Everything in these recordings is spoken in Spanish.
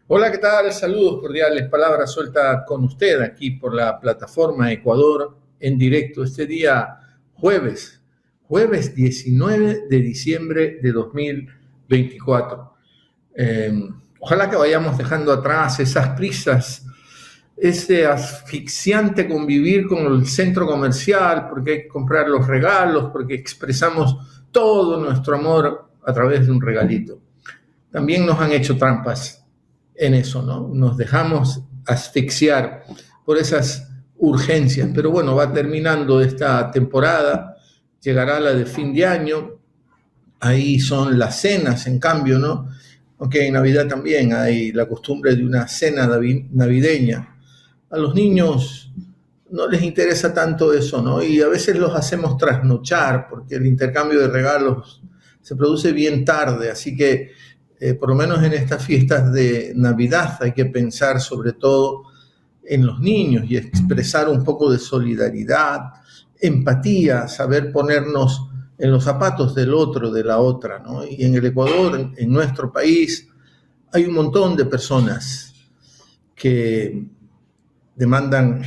Hola, ¿qué tal? Saludos cordiales, palabra suelta con usted aquí por la plataforma Ecuador en directo este día jueves, jueves 19 de diciembre de 2024. Eh, Ojalá que vayamos dejando atrás esas prisas, ese asfixiante convivir con el centro comercial, porque hay que comprar los regalos, porque expresamos todo nuestro amor a través de un regalito. También nos han hecho trampas en eso, ¿no? Nos dejamos asfixiar por esas urgencias, pero bueno, va terminando esta temporada, llegará la de fin de año, ahí son las cenas, en cambio, ¿no? Aunque en Navidad también hay la costumbre de una cena navideña. A los niños no les interesa tanto eso, ¿no? Y a veces los hacemos trasnochar porque el intercambio de regalos se produce bien tarde, así que por lo menos en estas fiestas de Navidad hay que pensar sobre todo en los niños y expresar un poco de solidaridad, empatía, saber ponernos en los zapatos del otro, de la otra, ¿no? Y en el Ecuador, en nuestro país, hay un montón de personas que demandan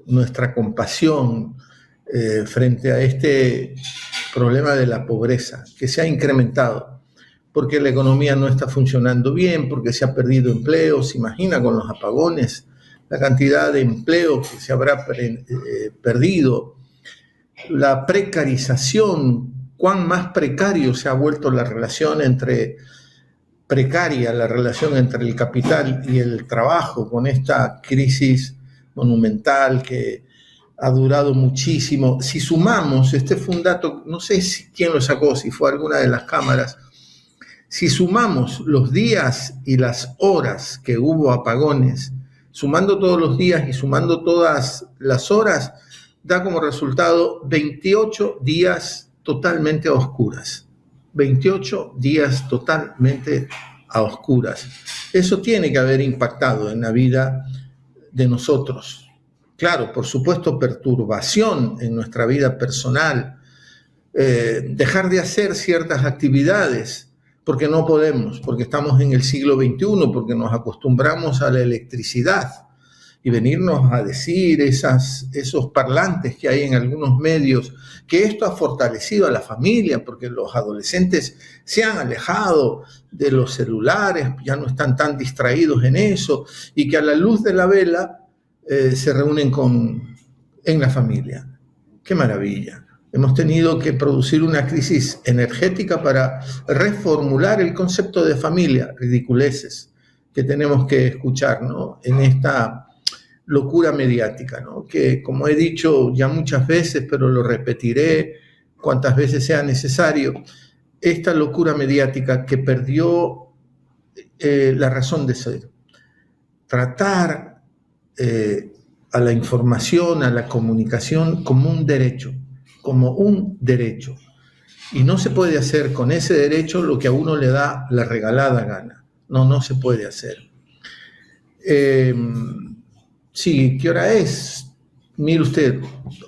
nuestra compasión frente a este problema de la pobreza que se ha incrementado porque la economía no está funcionando bien, porque se ha perdido empleo. Se imagina con los apagones la cantidad de empleo que se habrá perdido, la precarización, cuán más precario se ha vuelto la relación entre la relación entre el capital y el trabajo con esta crisis monumental que ha durado muchísimo. Si sumamos, este fue un dato, no sé quién lo sacó, si fue alguna de las cámaras, si sumamos los días y las horas que hubo apagones, sumando todos los días y sumando todas las horas, da como resultado 28 días totalmente a oscuras. 28 días totalmente a oscuras. Eso tiene que haber impactado en la vida de nosotros. Claro, por supuesto, perturbación en nuestra vida personal, dejar de hacer ciertas actividades porque no podemos, porque estamos en el siglo XXI, porque nos acostumbramos a la electricidad y venirnos a decir esos parlantes que hay en algunos medios, que esto ha fortalecido a la familia, porque los adolescentes se han alejado de los celulares, ya no están tan distraídos en eso, y que a la luz de la vela se reúnen en la familia. ¡Qué maravilla! Hemos tenido que producir una crisis energética para reformular el concepto de familia, ridiculeces que tenemos que escuchar, ¿no? En esta locura mediática, ¿no? Que, como he dicho ya muchas veces, pero lo repetiré cuantas veces sea necesario, esta locura mediática que perdió la razón de ser. Tratar a la información, a la comunicación como un derecho. Y no se puede hacer con ese derecho lo que a uno le da la regalada gana. No se puede hacer. Sí, ¿qué hora es? Mire usted,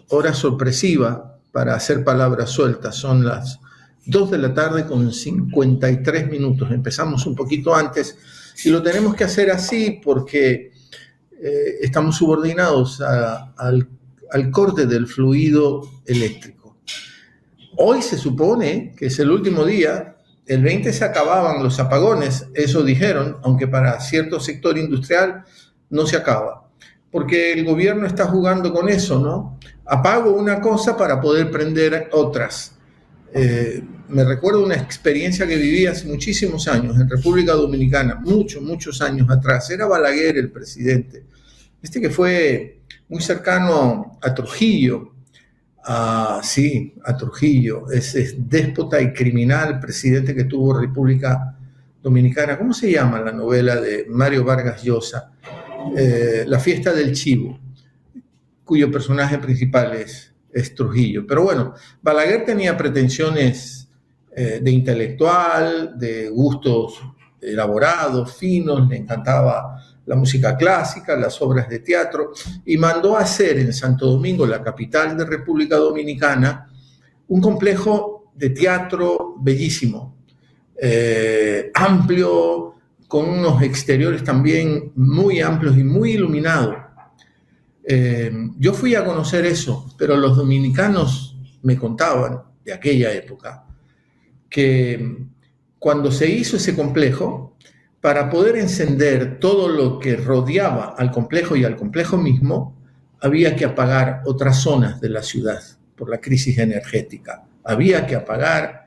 hora sorpresiva para hacer palabras sueltas. Son las 2 de la tarde con 53 minutos. Empezamos un poquito antes y lo tenemos que hacer así porque estamos subordinados al corte del fluido eléctrico. Hoy se supone que es el último día, el 20 se acababan los apagones, eso dijeron, aunque para cierto sector industrial no se acaba, porque el gobierno está jugando con eso, ¿no? Apago una cosa para poder prender otras. Me recuerdo una experiencia que viví hace muchísimos años en República Dominicana, muchos años atrás. Era Balaguer el presidente, que fue muy cercano a Trujillo, a Trujillo, ese déspota y criminal presidente que tuvo República Dominicana. ¿Cómo se llama la novela de Mario Vargas Llosa? La fiesta del chivo, cuyo personaje principal es Trujillo. Pero bueno, Balaguer tenía pretensiones de intelectual, de gustos elaborados, finos, le encantaba la música clásica, las obras de teatro, y mandó a hacer en Santo Domingo, la capital de República Dominicana, un complejo de teatro bellísimo, amplio, con unos exteriores también muy amplios y muy iluminados. Yo fui a conocer eso, pero los dominicanos me contaban de aquella época que cuando se hizo ese complejo, para poder encender todo lo que rodeaba al complejo y al complejo mismo, había que apagar otras zonas de la ciudad por la crisis energética. Había que apagar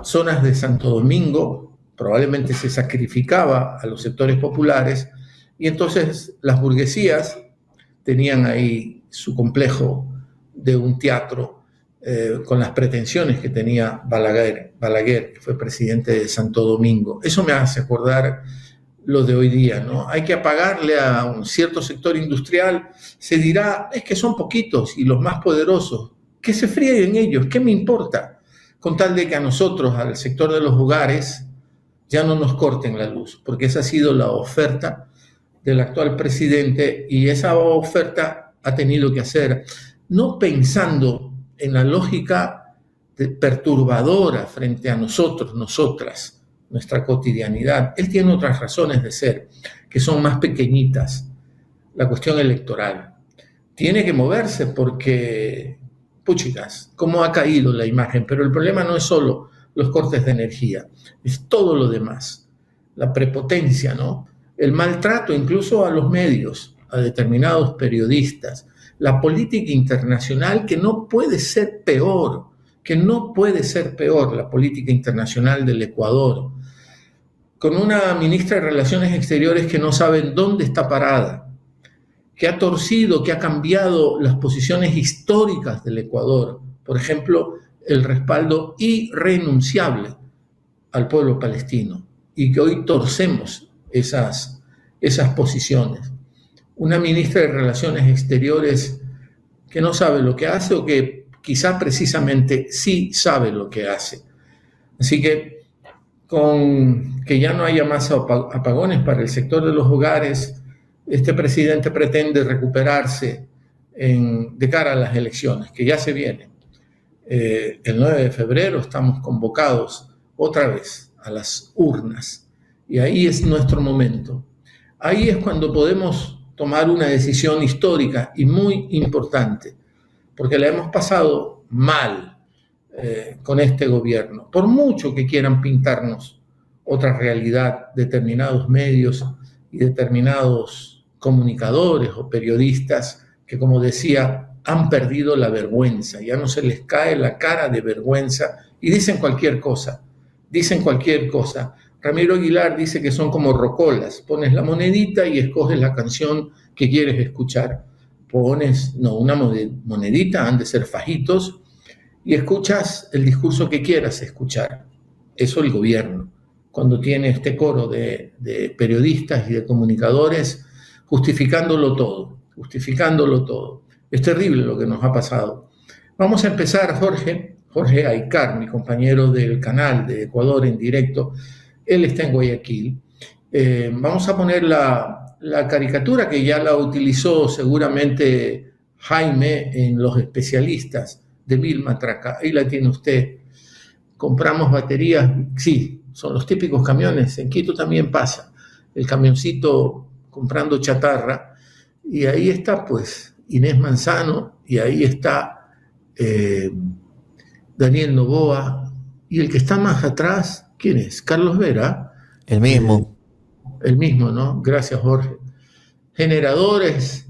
zonas de Santo Domingo, probablemente se sacrificaba a los sectores populares, y entonces las burguesías tenían ahí su complejo de un teatro con las pretensiones que tenía Balaguer, que fue presidente de Santo Domingo. Eso me hace acordar lo de hoy día, ¿no? Hay que pagarle a un cierto sector industrial, se dirá, es que son poquitos y los más poderosos, que se frieguen ellos, ¿qué me importa? Con tal de que a nosotros, al sector de los hogares, ya no nos corten la luz, porque esa ha sido la oferta del actual presidente y esa oferta ha tenido que hacer, no pensando en la lógica perturbadora frente a nosotros, nosotras, nuestra cotidianidad. Él tiene otras razones de ser, que son más pequeñitas. La cuestión electoral. Tiene que moverse porque, puchicas, cómo ha caído la imagen, pero el problema no es solo los cortes de energía, es todo lo demás. La prepotencia, ¿no? El maltrato incluso a los medios, a determinados periodistas, la política internacional que no puede ser peor, la política internacional del Ecuador, con una ministra de Relaciones Exteriores que no sabe dónde está parada, que ha torcido, que ha cambiado las posiciones históricas del Ecuador, por ejemplo, el respaldo irrenunciable al pueblo palestino, y que hoy torcemos esas posiciones. Una ministra de Relaciones Exteriores que no sabe lo que hace o que quizá precisamente sí sabe lo que hace. Así que con que ya no haya más apagones para el sector de los hogares, este presidente pretende recuperarse de cara a las elecciones, que ya se vienen. El 9 de febrero estamos convocados otra vez a las urnas y ahí es nuestro momento. Ahí es cuando podemos tomar una decisión histórica y muy importante, porque la hemos pasado mal con este gobierno. Por mucho que quieran pintarnos otra realidad, determinados medios y determinados comunicadores o periodistas que, como decía, han perdido la vergüenza, ya no se les cae la cara de vergüenza y dicen cualquier cosa. Ramiro Aguilar dice que son como rocolas, pones la monedita y escoges la canción que quieres escuchar. Una monedita, han de ser fajitos, y escuchas el discurso que quieras escuchar. Eso el gobierno, cuando tiene este coro de periodistas y de comunicadores justificándolo todo. Es terrible lo que nos ha pasado. Vamos a empezar, Jorge Aycar, mi compañero del canal de Ecuador en directo. Él está en Guayaquil. Vamos a poner la caricatura que ya la utilizó seguramente Jaime en Los Especialistas de Mil Matraca. Ahí la tiene usted. Compramos baterías, sí, son los típicos camiones. En Quito también pasa. El camioncito comprando chatarra. Y ahí está, pues, Inés Manzano, y ahí está Daniel Noboa, y el que está más atrás, ¿quién es? Carlos Vera. El mismo. El mismo, ¿no? Gracias, Jorge. Generadores,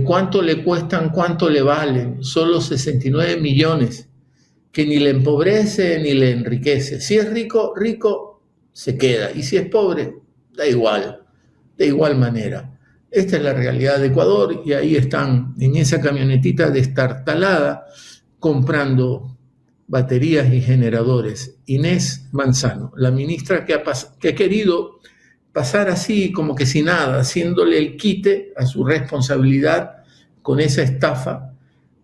¿cuánto le cuestan, cuánto le valen? Solo 69 millones, que ni le empobrece ni le enriquece. Si es rico, se queda, y si es pobre, da igual, de igual manera. Esta es la realidad de Ecuador y ahí están en esa camionetita destartalada comprando baterías y generadores. Inés Manzano, la ministra que ha querido pasar así como que sin nada, haciéndole el quite a su responsabilidad con esa estafa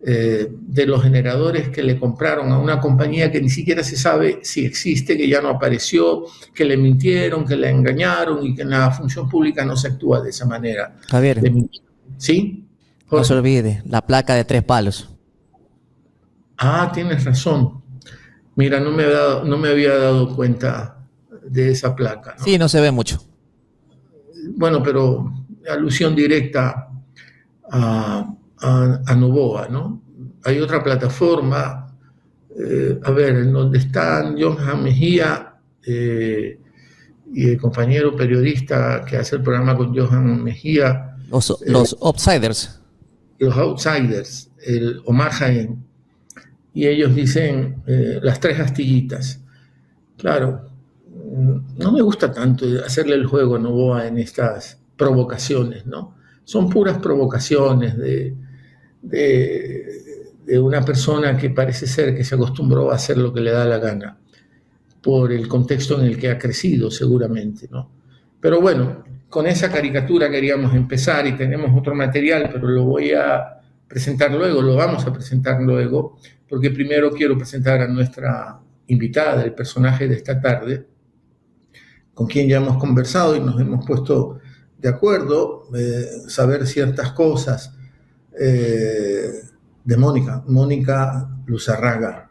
de los generadores que le compraron a una compañía que ni siquiera se sabe si existe, que ya no apareció, que le mintieron, que le engañaron y que en la función pública no se actúa de esa manera. Javier, ¿sí? Jorge. No se olvide, la placa de 3 palos. Ah, tienes razón. Mira, no me había dado cuenta de esa placa, ¿no? Sí, no se ve mucho. Bueno, pero alusión directa a Novoa, ¿no? Hay otra plataforma, a ver, en donde están Johan Mejía y el compañero periodista que hace el programa con Johan Mejía. Los Outsiders. Los Outsiders, el Omar Jaén. Y ellos dicen las tres astillitas. Claro, no me gusta tanto hacerle el juego a Novoa en estas provocaciones, ¿no? Son puras provocaciones de una persona que parece ser que se acostumbró a hacer lo que le da la gana, por el contexto en el que ha crecido seguramente, ¿no? Pero bueno, con esa caricatura queríamos empezar y tenemos otro material, pero lo voy a presentar luego, lo vamos a presentar luego, porque primero quiero presentar a nuestra invitada, el personaje de esta tarde, con quien ya hemos conversado y nos hemos puesto de acuerdo, saber ciertas cosas de Mónica Luzárraga.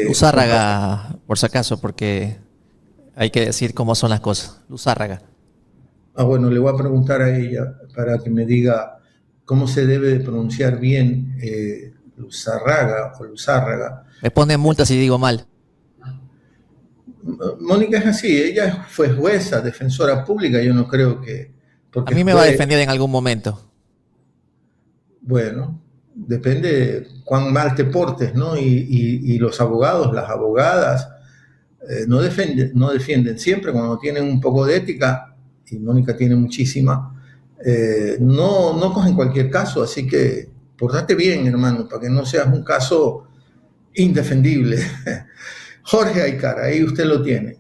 Luzárraga, por si acaso, porque hay que decir cómo son las cosas. Luzárraga. Bueno, le voy a preguntar a ella para que me diga cómo se debe de pronunciar bien Luzárraga o Luzárraga. Me pone multa si digo mal. Mónica es así, ella fue jueza, defensora pública, yo no creo que... A mí me va a defender en algún momento. Bueno, depende de cuán mal te portes, ¿no? Y los abogados, las abogadas, no defienden siempre cuando tienen un poco de ética, y Mónica tiene muchísima, no cogen cualquier caso, así que portate bien, hermano, para que no seas un caso indefendible. Jorge Aycar, ahí usted lo tiene.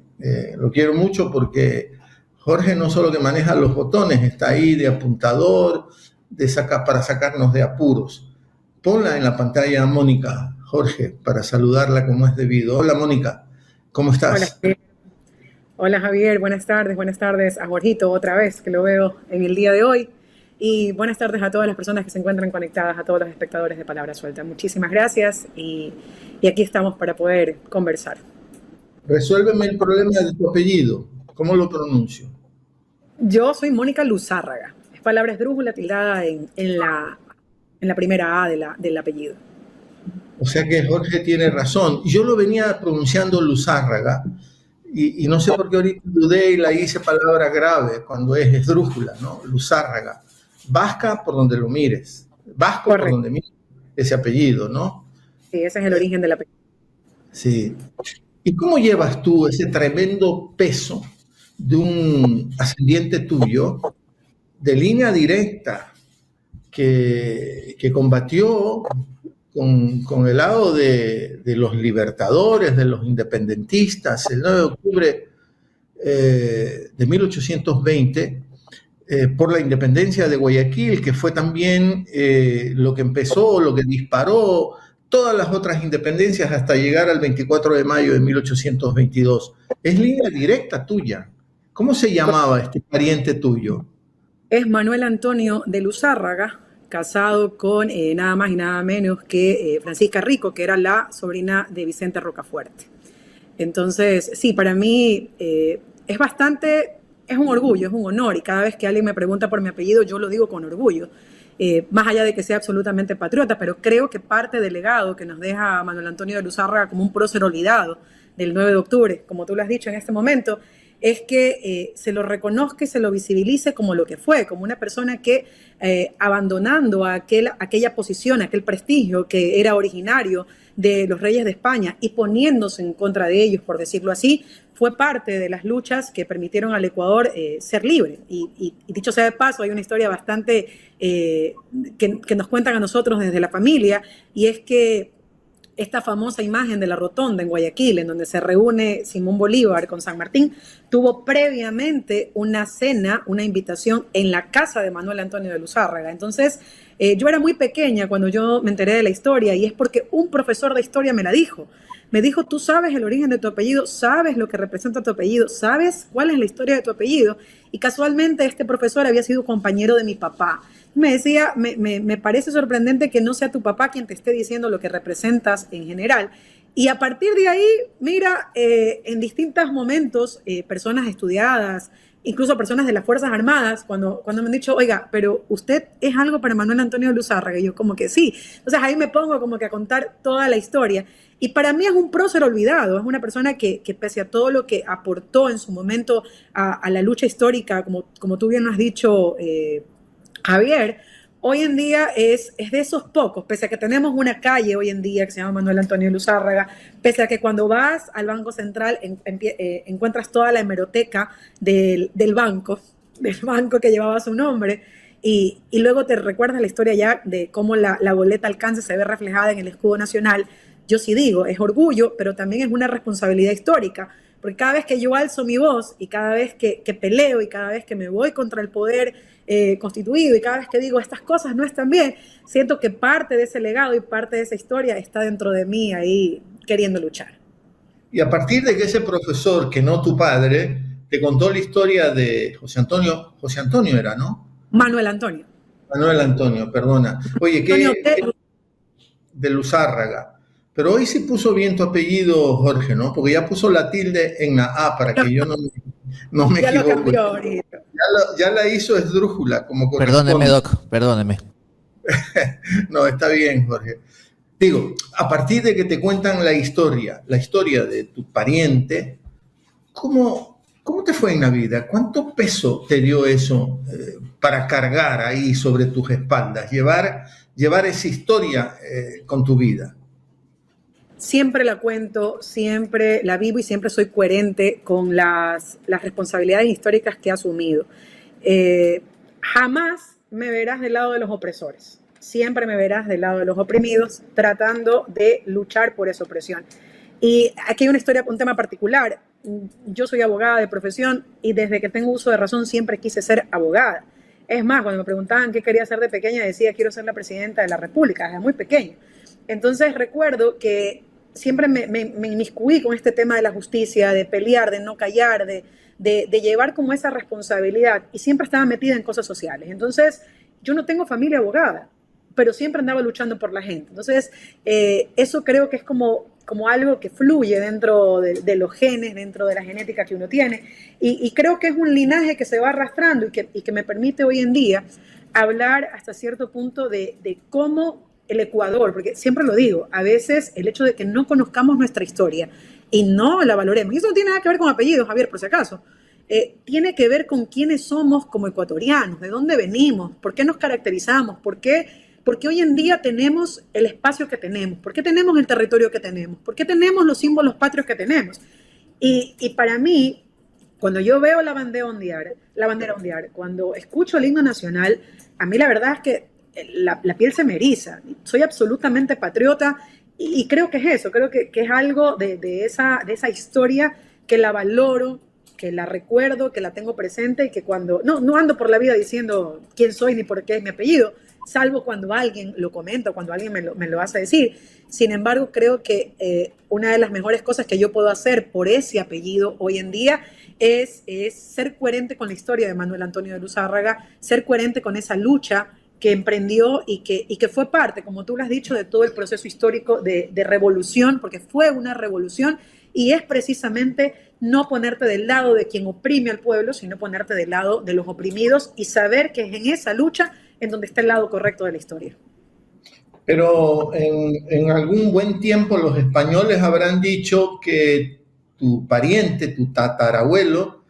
Lo quiero mucho porque Jorge no solo que maneja los botones, está ahí de apuntador, para sacarnos de apuros. Ponla en la pantalla, Mónica, Jorge, para saludarla como es debido. Hola, Mónica, ¿cómo estás? Hola, Javier, buenas tardes a Jorgito otra vez, que lo veo en el día de hoy. Y buenas tardes a todas las personas que se encuentran conectadas, a todos los espectadores de Palabra Suelta. Muchísimas gracias y aquí estamos para poder conversar. Resuélveme el problema de tu apellido. ¿Cómo lo pronuncio? Yo soy Mónica Luzárraga. Es palabra esdrújula tildada en la primera A del apellido. O sea que Jorge tiene razón. Yo lo venía pronunciando Luzárraga y no sé por qué ahorita dudé y la hice palabra grave cuando es esdrújula, ¿no? Luzárraga. Vasca por donde lo mires. Vasco Correcto. Por donde mires ese apellido, ¿no? Sí, ese es el origen del apellido. Sí. ¿Y cómo llevas tú ese tremendo peso de un ascendiente tuyo de línea directa que combatió con el lado de los libertadores, de los independentistas, el 9 de octubre de 1820, por la independencia de Guayaquil, que fue también lo que empezó, lo que disparó todas las otras independencias hasta llegar al 24 de mayo de 1822. Es línea directa tuya. ¿Cómo se llamaba este pariente tuyo? Es Manuel Antonio de Luzárraga, casado con nada más y nada menos que Francisca Rico, que era la sobrina de Vicente Rocafuerte. Entonces, sí, para mí es un orgullo, es un honor, y cada vez que alguien me pregunta por mi apellido, yo lo digo con orgullo. Más allá de que sea absolutamente patriota, pero creo que parte del legado que nos deja Manuel Antonio de Luzárraga como un prócer olvidado del 9 de octubre, como tú lo has dicho en este momento, es que se lo reconozca y se lo visibilice como lo que fue, como una persona que abandonando aquella posición, aquel prestigio que era originario de los reyes de España y poniéndose en contra de ellos, por decirlo así, fue parte de las luchas que permitieron al Ecuador ser libre. Y dicho sea de paso, hay una historia bastante que nos cuentan a nosotros desde la familia, y es que esta famosa imagen de la rotonda en Guayaquil, en donde se reúne Simón Bolívar con San Martín, tuvo previamente una cena, una invitación en la casa de Manuel Antonio de Luzárraga. Entonces, yo era muy pequeña cuando yo me enteré de la historia, y es porque un profesor de historia me la dijo. Me dijo, tú sabes el origen de tu apellido, sabes lo que representa tu apellido, sabes cuál es la historia de tu apellido. Y casualmente este profesor había sido compañero de mi papá. Me decía, me parece sorprendente que no sea tu papá quien te esté diciendo lo que representas en general. Y a partir de ahí, mira, en distintos momentos, personas estudiadas, incluso personas de las Fuerzas Armadas, cuando me han dicho, oiga, pero usted es algo para Manuel Antonio de Luzárraga, y yo como que sí. Entonces ahí me pongo como que a contar toda la historia. Y para mí es un prócer olvidado, es una persona que pese a todo lo que aportó en su momento a la lucha histórica, como tú bien lo has dicho, Javier, hoy en día es de esos pocos, pese a que tenemos una calle hoy en día que se llama Manuel Antonio de Luzárraga, pese a que cuando vas al Banco Central encuentras toda la hemeroteca del banco que llevaba su nombre, y luego te recuerdas la historia ya de cómo la boleta alcance se ve reflejada en el escudo nacional. Yo sí digo, es orgullo, pero también es una responsabilidad histórica, porque cada vez que yo alzo mi voz y cada vez que peleo y cada vez que me voy contra el poder constituido y cada vez que digo estas cosas no están bien, siento que parte de ese legado y parte de esa historia está dentro de mí ahí queriendo luchar. Y a partir de que ese profesor, que no tu padre, te contó la historia de José Antonio era, ¿no? Manuel Antonio. Manuel Antonio, perdona. Oye, Antonio de Luzárraga. Pero hoy sí puso bien tu apellido, Jorge, ¿no? Porque ya puso la tilde en la A para que yo no me ya equivoque. Lo cambió ahorita. Ya la hizo esdrújula, como corresponde. Perdóneme, Doc, perdóneme. No, está bien, Jorge. Digo, a partir de que te cuentan la historia de tu pariente, ¿cómo te fue en la vida? ¿Cuánto peso te dio eso para cargar ahí sobre tus espaldas, llevar esa historia con tu vida? Siempre la cuento, siempre la vivo y siempre soy coherente con las responsabilidades históricas que he asumido. Jamás me verás del lado de los opresores. Siempre me verás del lado de los oprimidos, tratando de luchar por esa opresión. Y aquí hay una historia, un tema particular. Yo soy abogada de profesión y desde que tengo uso de razón siempre quise ser abogada. Es más, cuando me preguntaban qué quería ser de pequeña, decía quiero ser la presidenta de la República, desde muy pequeña. Entonces recuerdo que siempre me inmiscuí con este tema de la justicia, de pelear, de no callar, de llevar como esa responsabilidad y siempre estaba metida en cosas sociales. Entonces yo no tengo familia abogada, pero siempre andaba luchando por la gente. Entonces eso creo que es como algo que fluye dentro de los genes, dentro de la genética que uno tiene y creo que es un linaje que se va arrastrando y que me permite hoy en día hablar hasta cierto punto de cómo el Ecuador, porque siempre lo digo, a veces el hecho de que no conozcamos nuestra historia y no la valoremos, y eso no tiene nada que ver con apellidos, Javier, por si acaso, tiene que ver con quiénes somos como ecuatorianos, de dónde venimos, por qué nos caracterizamos, por qué hoy en día tenemos el espacio que tenemos, por qué tenemos el territorio que tenemos, por qué tenemos los símbolos patrios que tenemos. Y para mí, cuando yo veo la bandera ondear, cuando escucho el himno nacional, a mí la verdad es que la piel se me eriza. Soy absolutamente patriota y creo que es eso, creo que es algo de esa historia que la valoro, que la recuerdo, que la tengo presente y que cuando no ando por la vida diciendo quién soy ni por qué es mi apellido, salvo cuando alguien lo comenta, cuando alguien me lo hace decir. Sin embargo, creo que una de las mejores cosas que yo puedo hacer por ese apellido hoy en día es ser coherente con la historia de Manuel Antonio de Luzárraga, ser coherente con esa lucha que emprendió y que fue parte, como tú lo has dicho, de todo el proceso histórico de revolución, porque fue una revolución y es precisamente no ponerte del lado de quien oprime al pueblo, sino ponerte del lado de los oprimidos y saber que es en esa lucha en donde está el lado correcto de la historia. Pero en algún buen tiempo los españoles habrán dicho que tu pariente, tu tatarabuelo,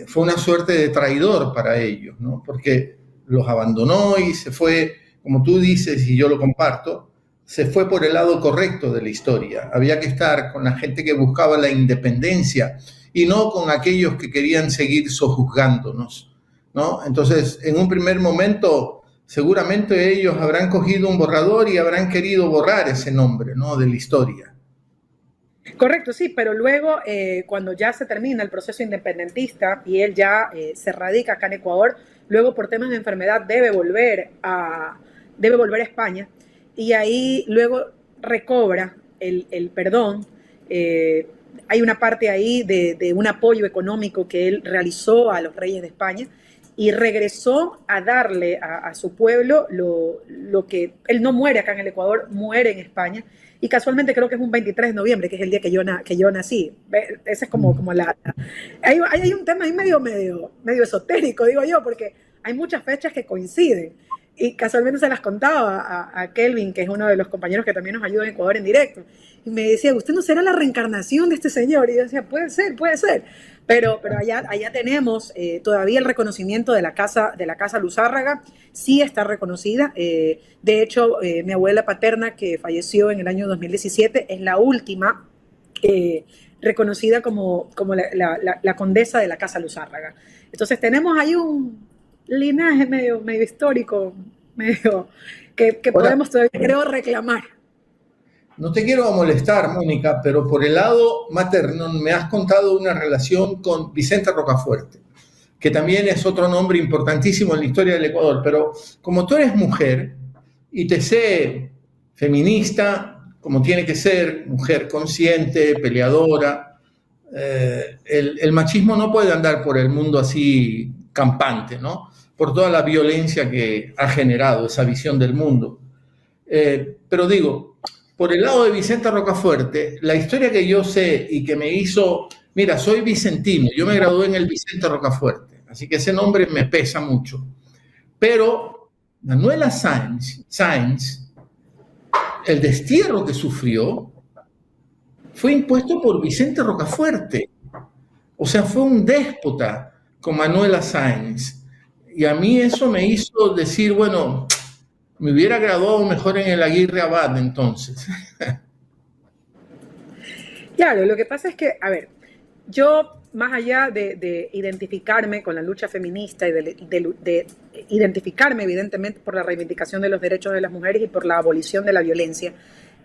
fue una suerte de traidor para ellos, ¿no? Porque los abandonó y se fue, como tú dices y yo lo comparto, se fue por el lado correcto de la historia. Había que estar con la gente que buscaba la independencia y no con aquellos que querían seguir sojuzgándonos, ¿no? Entonces, en un primer momento, seguramente ellos habrán cogido un borrador y habrán querido borrar ese nombre, ¿no?, de la historia. Correcto, sí, pero luego cuando ya se termina el proceso independentista y él ya se radica acá en Ecuador, luego por temas de enfermedad debe volver a España y ahí luego recobra el perdón. Hay una parte ahí de un apoyo económico que él realizó a los reyes de España y regresó a darle a su pueblo lo que él no muere acá en el Ecuador, muere en España. y casualmente creo que es un 23 de noviembre, que es el día que yo nací. Ese es como hay un tema ahí medio esotérico, digo yo, porque hay muchas fechas que coinciden. Y casualmente se las contaba a Kelvin, que es uno de los compañeros que también nos ayuda en Ecuador en directo. Y me decía, ¿usted no será la reencarnación de este señor? Y yo decía, puede ser, puede ser. Pero allá tenemos todavía el reconocimiento de la casa Luzárraga, sí está reconocida. De hecho, mi abuela paterna, que falleció en el año 2017, es la última reconocida como la condesa de la casa Luzárraga. Entonces tenemos ahí un linaje medio histórico, que podemos todavía, creo, reclamar. No te quiero molestar, Mónica, pero por el lado materno me has contado una relación con Vicente Rocafuerte, que también es otro nombre importantísimo en la historia del Ecuador, pero como tú eres mujer y te sé feminista, como tiene que ser, mujer consciente, peleadora, el machismo no puede andar por el mundo así campante, ¿no? Por toda la violencia que ha generado esa visión del mundo. Pero digo, por el lado de Vicente Rocafuerte, la historia que yo sé y que me hizo, mira, soy vicentino, yo me gradué en el Vicente Rocafuerte, así que ese nombre me pesa mucho. Pero Manuela Sáenz, el destierro que sufrió fue impuesto por Vicente Rocafuerte. O sea, fue un déspota con Manuela Sáenz. Y a mí eso me hizo decir, bueno, me hubiera graduado mejor en el Aguirre Abad entonces. Claro, lo que pasa es que, a ver, yo más allá de identificarme con la lucha feminista y de identificarme evidentemente por la reivindicación de los derechos de las mujeres y por la abolición de la violencia,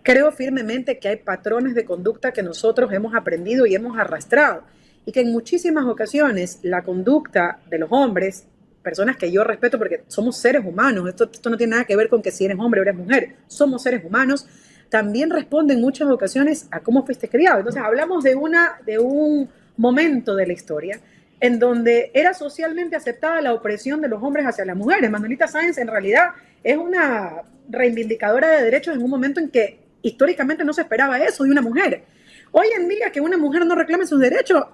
creo firmemente que hay patrones de conducta que nosotros hemos aprendido y hemos arrastrado y que en muchísimas ocasiones la conducta de los hombres, personas que yo respeto porque somos seres humanos, esto no tiene nada que ver con que si eres hombre o eres mujer, somos seres humanos, también responde en muchas ocasiones a cómo fuiste criado. Entonces hablamos de un momento de la historia en donde era socialmente aceptada la opresión de los hombres hacia las mujeres. Manuelita Sáenz en realidad es una reivindicadora de derechos en un momento en que históricamente no se esperaba eso de una mujer. Hoy en día que una mujer no reclame sus derechos,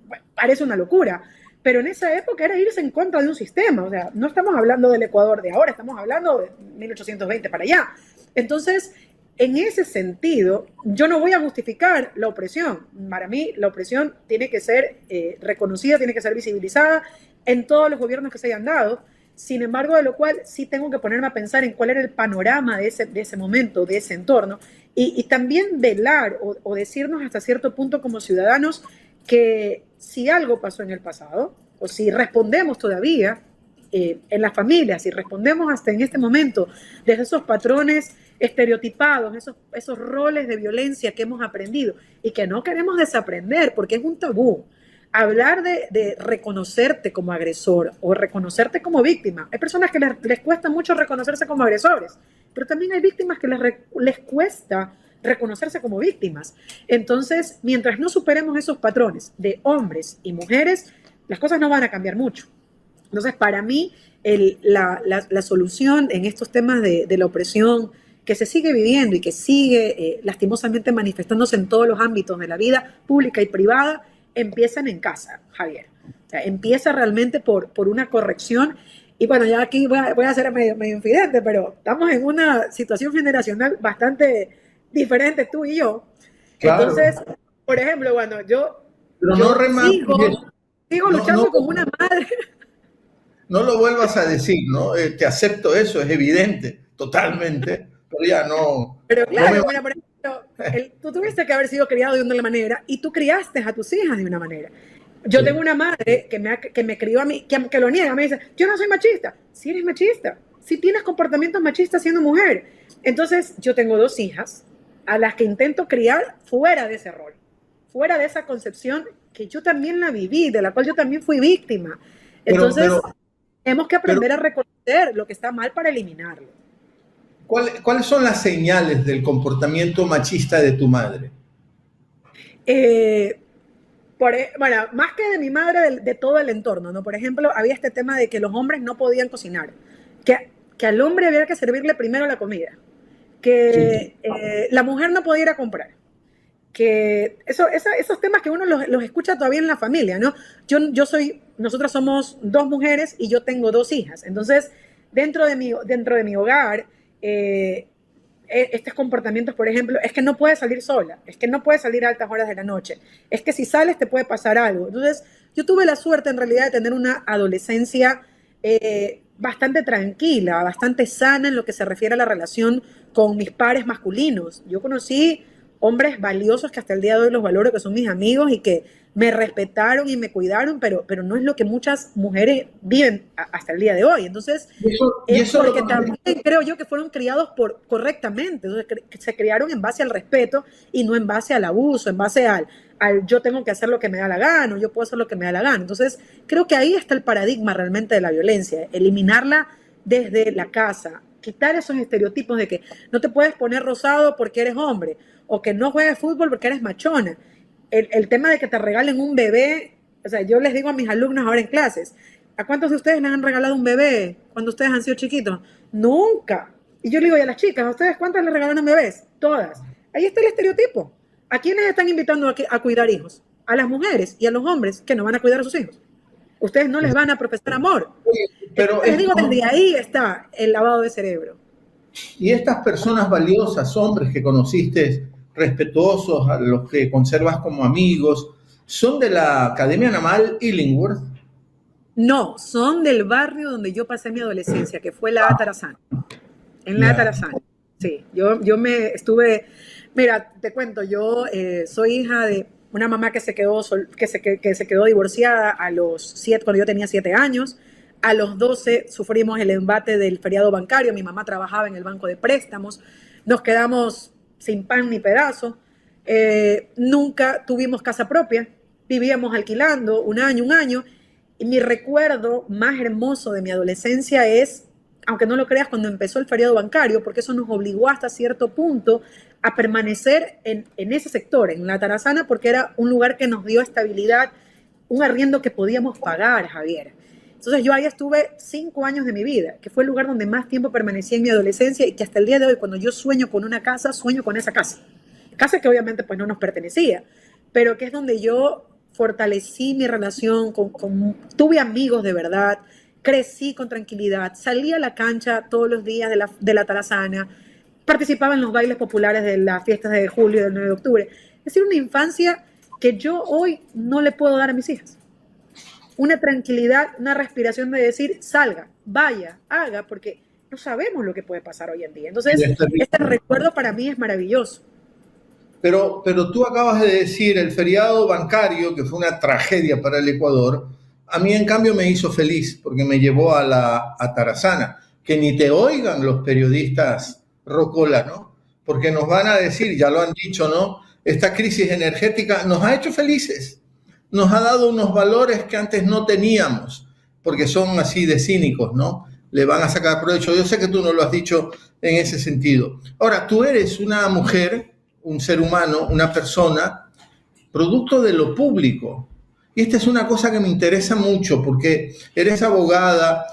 bueno, parece una locura. Pero en esa época era irse en contra de un sistema. O sea, no estamos hablando del Ecuador de ahora, estamos hablando de 1820 para allá. Entonces, en ese sentido, yo no voy a justificar la opresión. Para mí, la opresión tiene que ser reconocida, tiene que ser visibilizada en todos los gobiernos que se hayan dado. Sin embargo, de lo cual sí tengo que ponerme a pensar en cuál era el panorama de ese momento, de ese entorno, y también velar o decirnos hasta cierto punto como ciudadanos que si algo pasó en el pasado, o si respondemos todavía en las familias, si respondemos hasta en este momento desde esos patrones estereotipados, esos roles de violencia que hemos aprendido y que no queremos desaprender porque es un tabú. Hablar de reconocerte como agresor o reconocerte como víctima. Hay personas que les cuesta mucho reconocerse como agresores, pero también hay víctimas que les cuesta reconocerse como víctimas. Entonces, mientras no superemos esos patrones de hombres y mujeres, las cosas no van a cambiar mucho. Entonces, para mí, la solución en estos temas de la opresión que se sigue viviendo y que sigue lastimosamente manifestándose en todos los ámbitos de la vida pública y privada, empiezan en casa, Javier. O sea, empieza realmente por una corrección. Y bueno, ya aquí voy a ser medio infidente, pero estamos en una situación generacional bastante diferente tú y yo. Claro. Entonces, por ejemplo, bueno, yo sigo luchando como una madre. No lo vuelvas a decir, ¿no? Te acepto eso, es evidente, totalmente, pero ya no. Pero claro, mira, por ejemplo, tú tuviste que haber sido criado de una manera y tú criaste a tus hijas de una manera. Yo tengo una madre que me crió a mí, que lo niega, me dice, yo no soy machista. Sí eres machista, sí tienes comportamientos machistas siendo mujer. Entonces, yo tengo 2 hijas a las que intento criar fuera de ese rol, fuera de esa concepción que yo también la viví, de la cual yo también fui víctima. Entonces, tenemos que aprender a reconocer lo que está mal para eliminarlo. ¿Cuáles son las señales del comportamiento machista de tu madre? Bueno, más que de mi madre, de todo el entorno, ¿no? Por ejemplo, había este tema de que los hombres no podían cocinar, que al hombre había que servirle primero la comida, que la mujer no podía ir a comprar, que esos temas que uno los escucha todavía en la familia, ¿no? Nosotras somos dos mujeres y yo tengo dos hijas, entonces dentro de mi hogar, estos comportamientos, por ejemplo, es que no puedes salir sola, es que no puedes salir a altas horas de la noche, es que si sales te puede pasar algo. Entonces, yo tuve la suerte en realidad de tener una adolescencia bastante tranquila, bastante sana en lo que se refiere a la relación con mis pares masculinos. Yo conocí hombres valiosos que hasta el día de hoy los valoro, que son mis amigos y que me respetaron y me cuidaron, pero no es lo que muchas mujeres viven hasta el día de hoy. Entonces, eso porque también creo yo que fueron criados correctamente. Entonces, que se criaron en base al respeto y no en base al abuso, en base al yo tengo que hacer lo que me da la gana, o yo puedo hacer lo que me da la gana. Entonces, creo que ahí está el paradigma realmente de la violencia, eliminarla desde la casa, quitar esos estereotipos de que no te puedes poner rosado porque eres hombre, o que no juegues fútbol porque eres machona. El tema de que te regalen un bebé, o sea, yo les digo a mis alumnos ahora en clases, ¿a cuántos de ustedes les han regalado un bebé cuando ustedes han sido chiquitos? Nunca. Y yo le digo a las chicas, ¿a ustedes cuántas les regalaron bebés? Todas. Ahí está el estereotipo. ¿A quiénes están invitando a cuidar hijos? A las mujeres y a los hombres que no van a cuidar a sus hijos. Ustedes no les van a profesar amor. Pero les digo, desde ahí está el lavado de cerebro. Y estas personas valiosas, hombres que conociste, respetuosos, a los que conservas como amigos, ¿son de la Academia Naval Illingworth? No, son del barrio donde yo pasé mi adolescencia, que fue la Atarazana. En la Atarazana. Sí, yo me estuve... Mira, te cuento, yo soy hija de una mamá que se quedó divorciada cuando yo tenía 7 años. A los 12 sufrimos el embate del feriado bancario. Mi mamá trabajaba en el banco de préstamos. Nos quedamos sin pan ni pedazo. Nunca tuvimos casa propia. Vivíamos alquilando un año. Y mi recuerdo más hermoso de mi adolescencia es, aunque no lo creas, cuando empezó el feriado bancario, porque eso nos obligó hasta cierto punto a permanecer en ese sector, en la Atarazana, porque era un lugar que nos dio estabilidad, un arriendo que podíamos pagar, Javier. Entonces yo ahí estuve 5 años de mi vida, que fue el lugar donde más tiempo permanecí en mi adolescencia y que hasta el día de hoy, cuando yo sueño con una casa, sueño con esa casa. Casa que obviamente pues no nos pertenecía, pero que es donde yo fortalecí mi relación, tuve amigos de verdad, crecí con tranquilidad, salí a la cancha todos los días de la Atarazana, participaba en los bailes populares de las fiestas de julio y del 9 de octubre. Es decir, una infancia que yo hoy no le puedo dar a mis hijas. Una tranquilidad, una respiración de decir, salga, vaya, haga, porque no sabemos lo que puede pasar hoy en día. Entonces, este recuerdo para mí es maravilloso. Pero tú acabas de decir el feriado bancario, que fue una tragedia para el Ecuador. A mí, en cambio, me hizo feliz porque me llevó a la Atarazana. Que ni te oigan los periodistas rocola, ¿no? Porque nos van a decir, ya lo han dicho, ¿no? Esta crisis energética nos ha hecho felices. Nos ha dado unos valores que antes no teníamos, porque son así de cínicos, ¿no? Le van a sacar provecho. Yo sé que tú no lo has dicho en ese sentido. Ahora, tú eres una mujer, un ser humano, una persona, producto de lo público. Y esta es una cosa que me interesa mucho, porque eres abogada.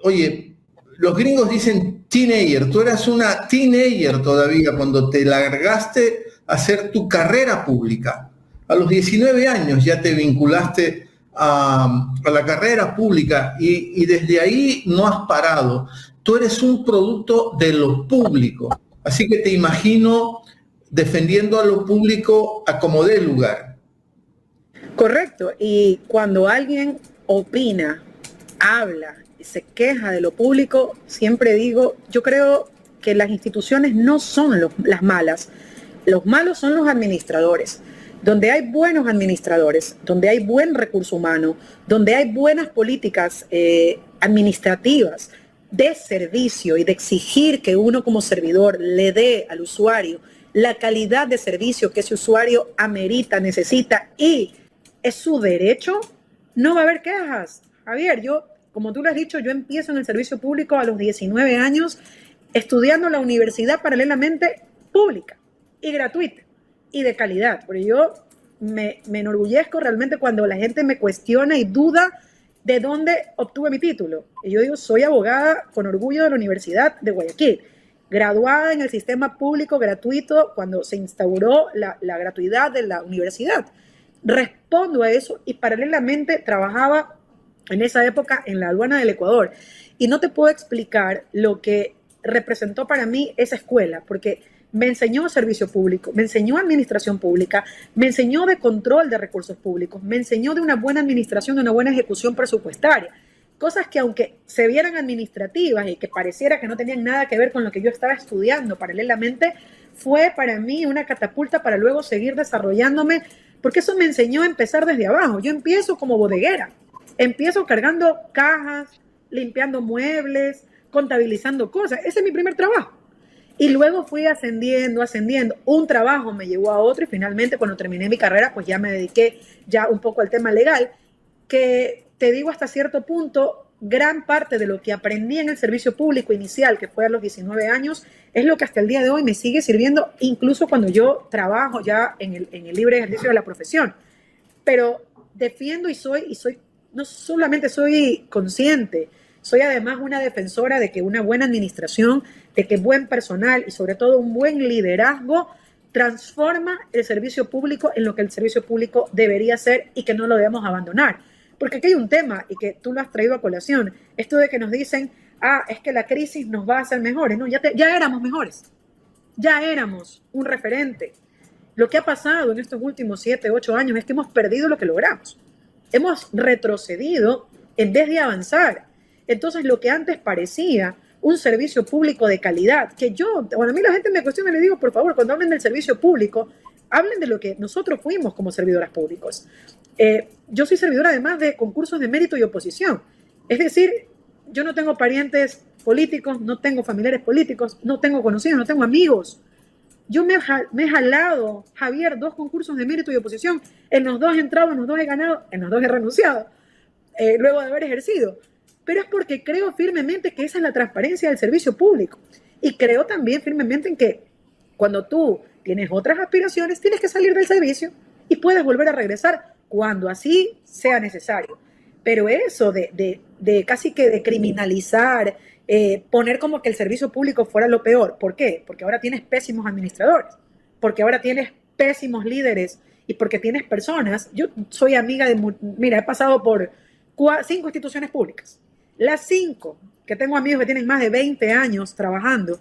Oye, los gringos dicen teenager. Tú eras una teenager todavía cuando te largaste a hacer tu carrera pública. A los 19 años ya te vinculaste a la carrera pública y desde ahí no has parado. Tú eres un producto de lo público. Así que te imagino defendiendo a lo público a como dé lugar. Correcto. Y cuando alguien opina, habla y se queja de lo público, siempre digo, yo creo que las instituciones no son las malas. Los malos son los administradores. Donde hay buenos administradores, donde hay buen recurso humano, donde hay buenas políticas administrativas de servicio y de exigir que uno como servidor le dé al usuario la calidad de servicio que ese usuario amerita, necesita y es su derecho, no va a haber quejas. Javier, como tú lo has dicho, yo empiezo en el servicio público a los 19 años estudiando la universidad paralelamente pública y gratuita y de calidad, porque yo me enorgullezco realmente cuando la gente me cuestiona y duda de dónde obtuve mi título. Y yo digo, soy abogada con orgullo de la Universidad de Guayaquil. graduada en el sistema público gratuito cuando se instauró la gratuidad de la universidad. Respondo a eso y paralelamente trabajaba en esa época en la aduana del Ecuador. Y no te puedo explicar lo que representó para mí esa escuela, porque me enseñó servicio público, me enseñó administración pública, me enseñó de control de recursos públicos, me enseñó de una buena administración, de una buena ejecución presupuestaria. Cosas que aunque se vieran administrativas y que pareciera que no tenían nada que ver con lo que yo estaba estudiando paralelamente, fue para mí una catapulta para luego seguir desarrollándome, porque eso me enseñó a empezar desde abajo. Yo empiezo como bodeguera, empiezo cargando cajas, limpiando muebles, contabilizando cosas. Ese es mi primer trabajo. Y luego fui ascendiendo. Un trabajo me llevó a otro y finalmente cuando terminé mi carrera, pues ya me dediqué ya un poco al tema legal, que te digo hasta cierto punto, gran parte de lo que aprendí en el servicio público inicial, que fue a los 19 años, es lo que hasta el día de hoy me sigue sirviendo, incluso cuando yo trabajo ya en el libre ejercicio de la profesión. Pero defiendo y soy, no solamente soy consciente, soy además una defensora de que una buena administración, de que buen personal y sobre todo un buen liderazgo transforma el servicio público en lo que el servicio público debería ser y que no lo debemos abandonar. Porque aquí hay un tema, y que tú lo has traído a colación, esto de que nos dicen, es que la crisis nos va a hacer mejores. No, ya éramos mejores, ya éramos un referente. Lo que ha pasado en estos últimos 7, 8 años es que hemos perdido lo que logramos. Hemos retrocedido en vez de avanzar. Entonces, lo que antes parecía un servicio público de calidad, que a mí la gente me cuestiona y le digo, por favor, cuando hablen del servicio público, hablen de lo que nosotros fuimos como servidoras públicos. Yo soy servidora además de concursos de mérito y oposición. Es decir, yo no tengo parientes políticos, no tengo familiares políticos, no tengo conocidos, no tengo amigos. Yo me he jalado, Javier, 2 concursos de mérito y oposición. En los 2 he entrado, en los 2 he ganado, en los 2 he renunciado, luego de haber ejercido. Pero es porque creo firmemente que esa es la transparencia del servicio público. Y creo también firmemente en que cuando tú tienes otras aspiraciones, tienes que salir del servicio y puedes volver a regresar cuando así sea necesario. Pero eso de casi que de criminalizar, poner como que el servicio público fuera lo peor. ¿Por qué? Porque ahora tienes pésimos administradores, porque ahora tienes pésimos líderes y porque tienes personas. Yo soy amiga he pasado por 5 instituciones públicas. Las 5, que tengo amigos que tienen más de 20 años trabajando,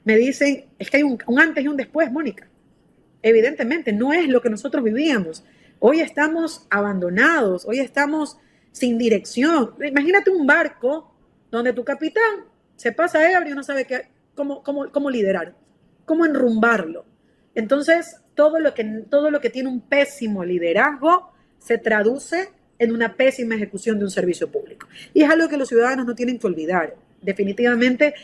me dicen, es que hay un antes y un después, Mónica. Evidentemente, no es lo que nosotros vivíamos. Hoy estamos abandonados, hoy estamos sin dirección. Imagínate un barco donde tu capitán se pasa ebrio y no sabe cómo liderar, cómo enrumbarlo. Entonces, todo lo que tiene un pésimo liderazgo se traduce en una pésima ejecución de un servicio público. Y es algo que los ciudadanos no tienen que olvidar. Definitivamente,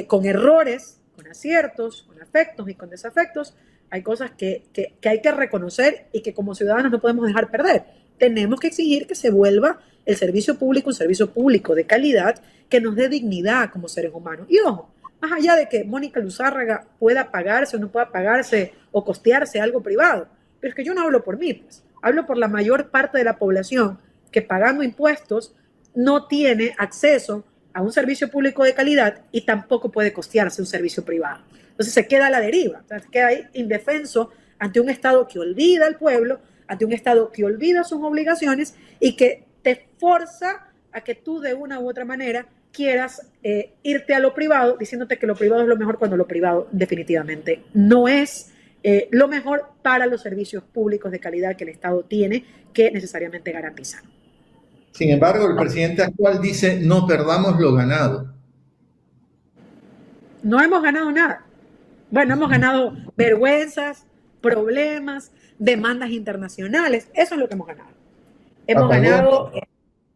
con errores, con aciertos, con afectos y con desafectos, hay cosas que hay que reconocer y que como ciudadanos no podemos dejar perder. Tenemos que exigir que se vuelva el servicio público un servicio público de calidad que nos dé dignidad como seres humanos. Y ojo, más allá de que Mónica Luzárraga pueda pagarse o no pueda pagarse o costearse algo privado, pero es que yo no hablo por mí, pues. Hablo por la mayor parte de la población que pagando impuestos no tiene acceso a un servicio público de calidad y tampoco puede costearse un servicio privado. Entonces se queda a la deriva, se queda ahí indefenso ante un Estado que olvida al pueblo, ante un Estado que olvida sus obligaciones y que te forza a que tú de una u otra manera quieras irte a lo privado diciéndote que lo privado es lo mejor cuando lo privado definitivamente no es lo mejor para los servicios públicos de calidad que el Estado tiene que necesariamente garantizar. Sin embargo, el presidente actual dice, no perdamos lo ganado. No hemos ganado nada. Bueno, hemos ganado vergüenzas, problemas, demandas internacionales. Eso es lo que hemos ganado. Hemos ganado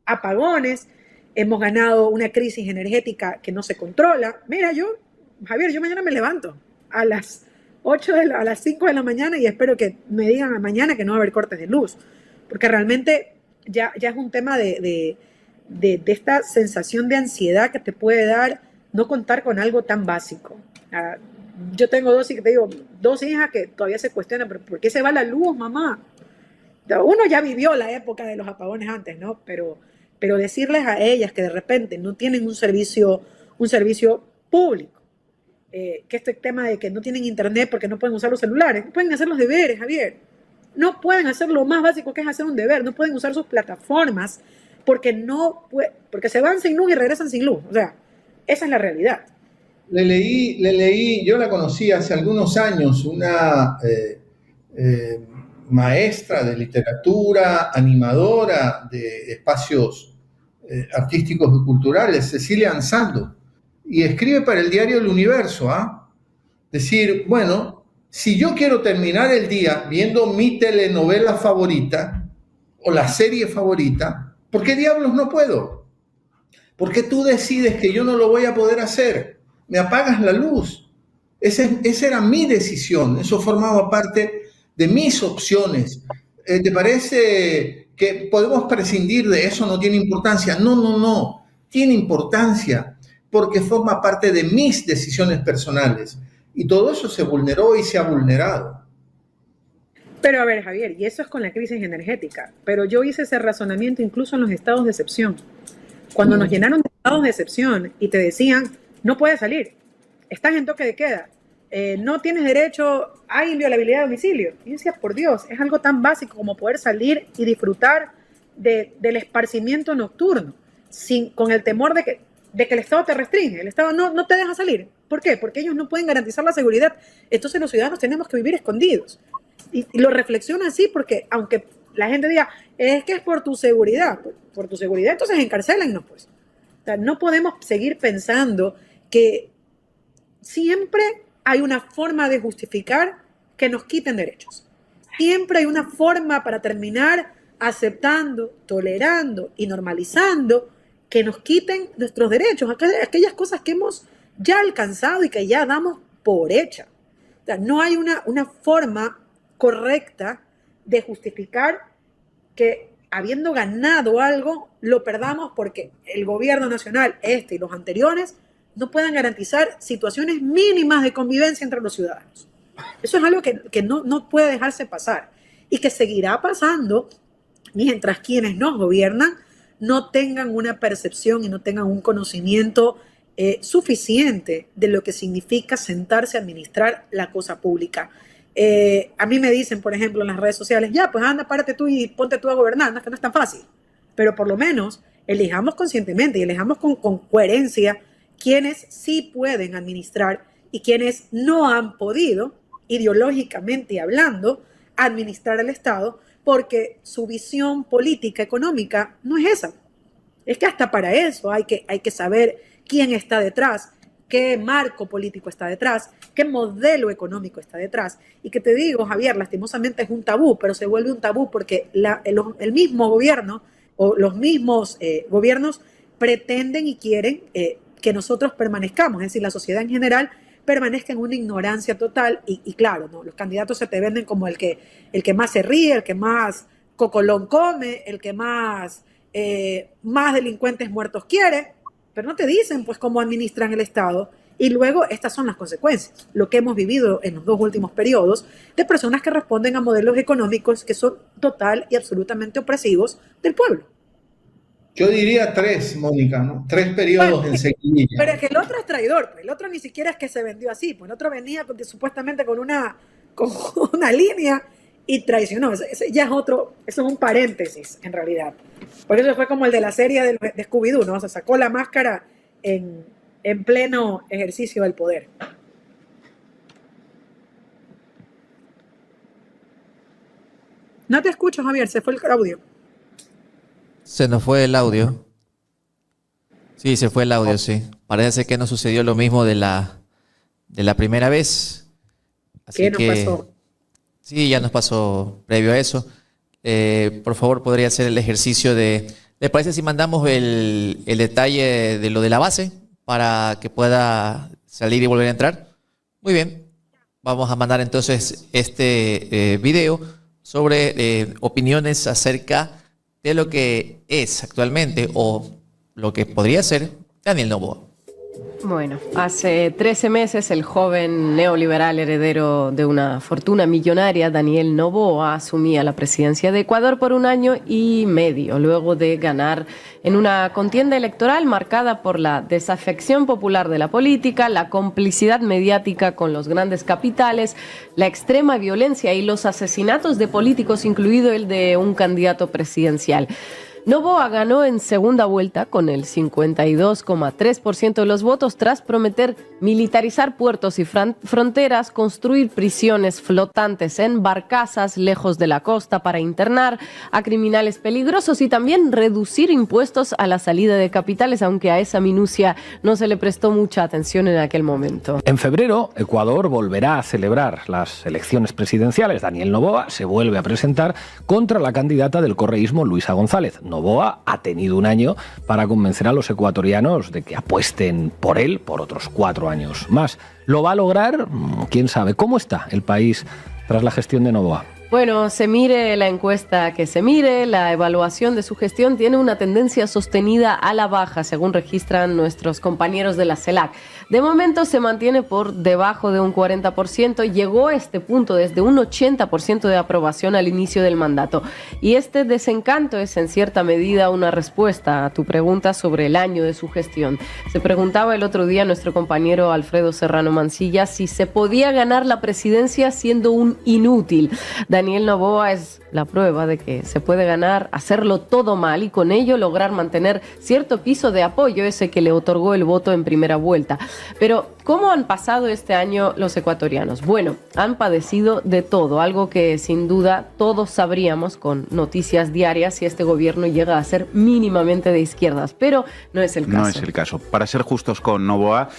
apagones, hemos ganado una crisis energética que no se controla. Mira, Javier, yo mañana me levanto a las 5 de la mañana y espero que me digan mañana que no va a haber cortes de luz, porque realmente ya es un tema de esta sensación de ansiedad que te puede dar no contar con algo tan básico. Yo tengo 2 hijas que todavía se cuestionan, pero ¿por qué se va la luz, mamá? Uno ya vivió la época de los apagones antes, ¿no? Pero decirles a ellas que de repente no tienen un servicio público que este tema de que no tienen internet porque no pueden usar los celulares, no pueden hacer los deberes, Javier. No pueden hacer lo más básico que es hacer un deber, no pueden usar sus plataformas porque porque se van sin luz y regresan sin luz. O sea, esa es la realidad. Le leí, yo la conocí hace algunos años, una maestra de literatura, animadora de espacios artísticos y culturales, Cecilia Ansando, y escribe para el diario El Universo, decir, bueno, si yo quiero terminar el día viendo mi telenovela favorita o la serie favorita, ¿por qué diablos no puedo? ¿Por qué tú decides que yo no lo voy a poder hacer? Me apagas la luz. Esa era mi decisión, eso formaba parte de mis opciones. ¿Te parece que podemos prescindir de eso? No tiene importancia. No, tiene importancia porque forma parte de mis decisiones personales. Y todo eso se vulneró y se ha vulnerado. Pero a ver, Javier, y eso es con la crisis energética, pero yo hice ese razonamiento incluso en los estados de excepción. Cuando nos llenaron de estados de excepción y te decían, no puedes salir, estás en toque de queda, no tienes derecho, hay inviolabilidad de domicilio. Y yo decía, por Dios, es algo tan básico como poder salir y disfrutar del esparcimiento nocturno, con el temor de que el Estado te restringe, el Estado no te deja salir. ¿Por qué? Porque ellos no pueden garantizar la seguridad. Entonces los ciudadanos tenemos que vivir escondidos. Y lo reflexiono así porque aunque la gente diga, es que es por tu seguridad, por tu seguridad, entonces encarcélennos, pues. O sea, no podemos seguir pensando que siempre hay una forma de justificar que nos quiten derechos. Siempre hay una forma para terminar aceptando, tolerando y normalizando que nos quiten nuestros derechos, aquellas cosas que hemos ya alcanzado y que ya damos por hecha. O sea, no hay una forma correcta de justificar que habiendo ganado algo, lo perdamos porque el gobierno nacional, y los anteriores, no puedan garantizar situaciones mínimas de convivencia entre los ciudadanos. Eso es algo que no puede dejarse pasar y que seguirá pasando mientras quienes nos gobiernan no tengan una percepción y no tengan un conocimiento suficiente de lo que significa sentarse a administrar la cosa pública. A mí me dicen, por ejemplo, en las redes sociales, ya, pues anda, párate tú y ponte tú a gobernar, no, es que no es tan fácil. Pero por lo menos elijamos conscientemente y elijamos con coherencia quienes sí pueden administrar y quienes no han podido, ideológicamente hablando, administrar el Estado porque su visión política, económica, no es esa. Es que hasta para eso hay que saber quién está detrás, qué marco político está detrás, qué modelo económico está detrás. Y que te digo, Javier, lastimosamente es un tabú, pero se vuelve un tabú porque el mismo gobierno o los mismos gobiernos pretenden y quieren que nosotros permanezcamos, es decir, la sociedad en general permanezca en una ignorancia total y claro, ¿no? Los candidatos se te venden como el que más se ríe, el que más cocolón come, el que más delincuentes muertos quiere, pero no te dicen pues cómo administran el Estado. Y luego estas son las consecuencias, lo que hemos vivido en los 2 últimos periodos de personas que responden a modelos económicos que son total y absolutamente opresivos del pueblo. Yo diría 3, Mónica, ¿no? 3 periodos en seguidilla. Pero es que el otro es traidor, pues. El otro ni siquiera es que se vendió así, pues el otro venía supuestamente con una línea y traicionó. Ese ya es otro, eso es un paréntesis en realidad. Por eso fue como el de la serie de Scooby-Doo, ¿no? O sea, sacó la máscara en pleno ejercicio del poder. No te escucho, Javier, se fue el audio. Se nos fue el audio. Sí, se fue el audio, sí. Parece que no sucedió lo mismo de la primera vez. Así ¿Qué nos pasó? Sí, ya nos pasó previo a eso. Por favor, podría hacer el ejercicio de... ¿Le parece si mandamos el detalle de lo de la base para que pueda salir y volver a entrar? Muy bien. Vamos a mandar entonces este video sobre opiniones acerca de lo que es actualmente o lo que podría ser Daniel Noboa. Bueno, hace 13 meses el joven neoliberal heredero de una fortuna millonaria, Daniel Noboa, asumía la presidencia de Ecuador por 1 año y medio, luego de ganar en una contienda electoral marcada por la desafección popular de la política, la complicidad mediática con los grandes capitales, la extrema violencia y los asesinatos de políticos, incluido el de un candidato presidencial. Noboa ganó en segunda vuelta con el 52,3% de los votos tras prometer militarizar puertos y fronteras, construir prisiones flotantes en barcazas lejos de la costa para internar a criminales peligrosos y también reducir impuestos a la salida de capitales, aunque a esa minucia no se le prestó mucha atención en aquel momento. En febrero, Ecuador volverá a celebrar las elecciones presidenciales. Daniel Noboa se vuelve a presentar contra la candidata del correísmo, Luisa González. Noboa ha tenido 1 año para convencer a los ecuatorianos de que apuesten por él por otros 4 años más. ¿Lo va a lograr? ¿Quién sabe? ¿Cómo está el país tras la gestión de Noboa? Bueno, se mire la encuesta que se mire, la evaluación de su gestión tiene una tendencia sostenida a la baja, según registran nuestros compañeros de la CELAC. De momento se mantiene por debajo de un 40%, llegó a este punto desde un 80% de aprobación al inicio del mandato. Y este desencanto es en cierta medida una respuesta a tu pregunta sobre el año de su gestión. Se preguntaba el otro día nuestro compañero Alfredo Serrano Mancilla si se podía ganar la presidencia siendo un inútil. Daniel Noboa es la prueba de que se puede ganar, hacerlo todo mal y con ello lograr mantener cierto piso de apoyo, ese que le otorgó el voto en primera vuelta. Pero, ¿cómo han pasado este año los ecuatorianos? Bueno, han padecido de todo, algo que sin duda todos sabríamos con noticias diarias si este gobierno llega a ser mínimamente de izquierdas, pero no es el caso. No es el caso. Para ser justos con Noboa,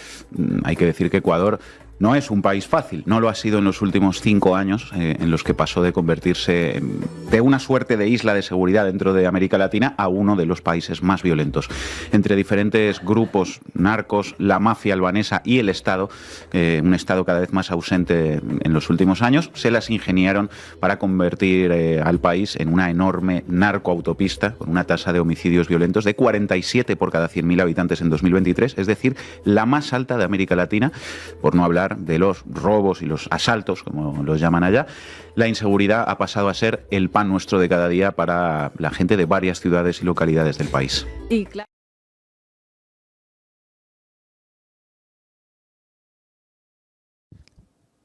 hay que decir que Ecuador no es un país fácil, no lo ha sido en los últimos 5 años, en los que pasó de convertirse de una suerte de isla de seguridad dentro de América Latina a uno de los países más violentos. Entre diferentes grupos narcos, la mafia albanesa y el Estado, un Estado cada vez más ausente en los últimos años, se las ingeniaron para convertir al país en una enorme narcoautopista con una tasa de homicidios violentos de 47 por cada 100.000 habitantes en 2023, es decir, la más alta de América Latina, por no hablar de los robos y los asaltos, como los llaman allá. La inseguridad ha pasado a ser el pan nuestro de cada día para la gente de varias ciudades y localidades del país. Y claro.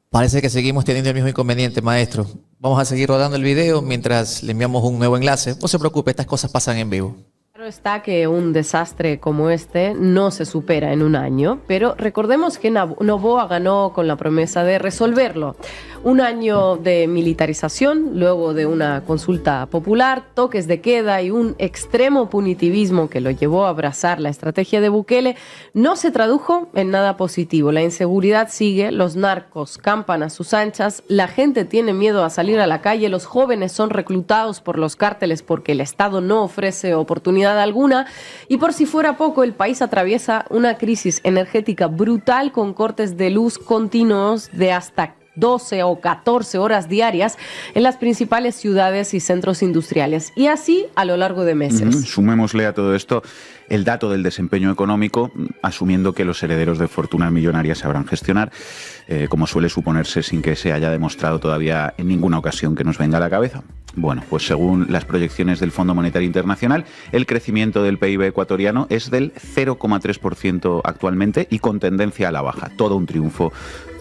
Parece que seguimos teniendo el mismo inconveniente, maestro. Vamos a seguir rodando el video mientras le enviamos un nuevo enlace. No se preocupe, estas cosas pasan en vivo. Claro está que un desastre como este no se supera en 1 año, pero recordemos que Noboa ganó con la promesa de resolverlo. 1 año de militarización, luego de una consulta popular, toques de queda y un extremo punitivismo que lo llevó a abrazar la estrategia de Bukele, no se tradujo en nada positivo. La inseguridad sigue, los narcos campan a sus anchas, la gente tiene miedo a salir a la calle, los jóvenes son reclutados por los cárteles porque el Estado no ofrece oportunidad alguna y por si fuera poco el país atraviesa una crisis energética brutal con cortes de luz continuos de hasta 12 o 14 horas diarias en las principales ciudades y centros industriales y así a lo largo de meses. Sumémosle a todo esto el dato del desempeño económico, asumiendo que los herederos de fortunas millonarias sabrán gestionar, como suele suponerse sin que se haya demostrado todavía en ninguna ocasión que nos venga a la cabeza. Bueno, pues según las proyecciones del Fondo Monetario Internacional, el crecimiento del PIB ecuatoriano es del 0,3% actualmente y con tendencia a la baja. Todo un triunfo,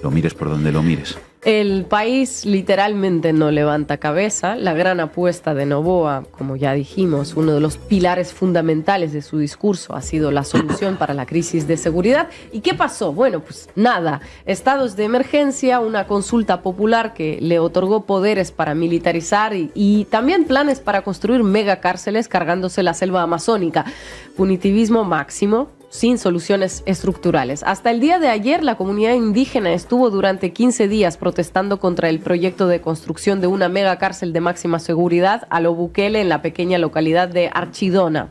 lo mires por donde lo mires. El país literalmente no levanta cabeza. La gran apuesta de Noboa, como ya dijimos, uno de los pilares fundamentales de su discurso ha sido la solución para la crisis de seguridad. ¿Y qué pasó? Bueno, pues nada. Estados de emergencia, una consulta popular que le otorgó poderes para militarizar y también planes para construir megacárceles cargándose la selva amazónica. Punitivismo máximo, sin soluciones estructurales. Hasta el día de ayer, la comunidad indígena estuvo durante 15 días protestando contra el proyecto de construcción de una megacárcel de máxima seguridad a lo Bukele en la pequeña localidad de Archidona.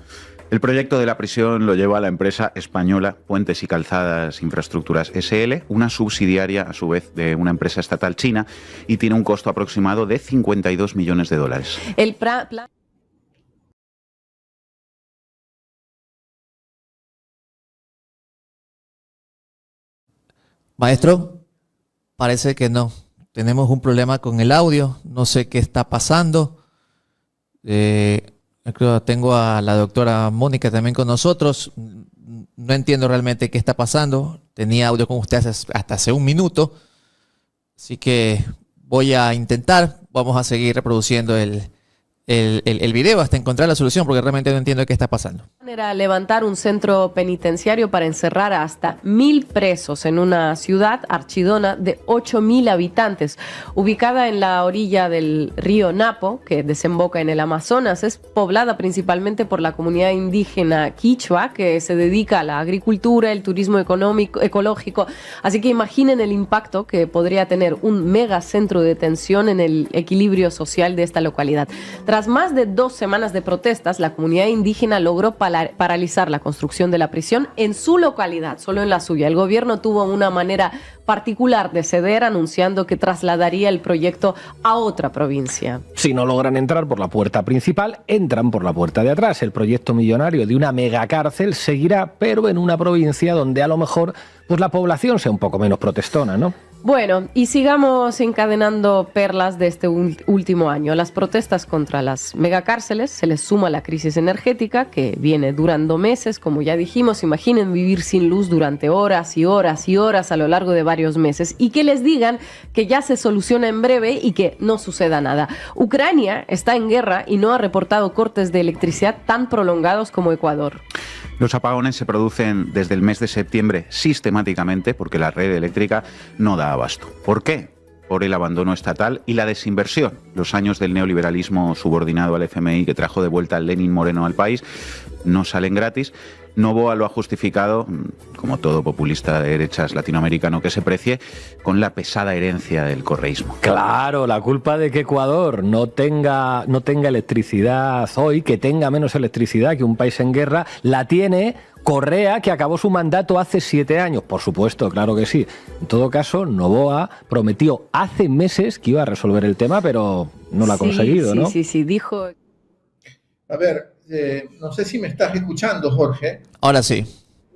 El proyecto de la prisión lo lleva la empresa española Puentes y Calzadas Infraestructuras SL, una subsidiaria a su vez de una empresa estatal china y tiene un costo aproximado de 52 millones de dólares. El plan Maestro, parece que no. Tenemos un problema con el audio. No sé qué está pasando. Creo que tengo a la doctora Mónica también con nosotros. No entiendo realmente qué está pasando. Tenía audio con usted hasta hace un minuto. Así que voy a intentar. Vamos a seguir reproduciendo el video hasta encontrar la solución, porque realmente no entiendo qué está pasando. Era levantar un centro penitenciario para encerrar a hasta 1.000 presos en una ciudad, Archidona, de 8.000 habitantes. Ubicada en la orilla del río Napo, que desemboca en el Amazonas, es poblada principalmente por la comunidad indígena quichua, que se dedica a la agricultura, el turismo ecológico. Así que imaginen el impacto que podría tener un megacentro de detención en el equilibrio social de esta localidad. Tras más de 2 semanas de protestas, la comunidad indígena logró paralizar la construcción de la prisión en su localidad, solo en la suya. El gobierno tuvo una manera particular de ceder, anunciando que trasladaría el proyecto a otra provincia. Si no logran entrar por la puerta principal, entran por la puerta de atrás. El proyecto millonario de una megacárcel seguirá, pero en una provincia donde a lo mejor pues la población sea un poco menos protestona, ¿no? Bueno, y sigamos encadenando perlas de este último año. Las protestas contra las megacárceles, se les suma la crisis energética que viene durando meses, como ya dijimos. Imaginen vivir sin luz durante horas y horas y horas a lo largo de varios meses y que les digan que ya se soluciona en breve y que no suceda nada. Ucrania está en guerra y no ha reportado cortes de electricidad tan prolongados como Ecuador. Los apagones se producen desde el mes de septiembre sistemáticamente porque la red eléctrica no da abasto. ¿Por qué? Por el abandono estatal y la desinversión. Los años del neoliberalismo subordinado al FMI que trajo de vuelta al Lenin Moreno al país no salen gratis. Noboa lo ha justificado, como todo populista de derechas latinoamericano que se precie, con la pesada herencia del correísmo. Claro, la culpa de que Ecuador no tenga electricidad hoy, que tenga menos electricidad que un país en guerra, la tiene Correa, que acabó su mandato hace 7 años. Por supuesto, claro que sí. En todo caso, Noboa prometió hace meses que iba a resolver el tema, pero no lo ha conseguido, ¿no? Sí, dijo... A ver, no sé si me estás escuchando, Jorge. Ahora sí.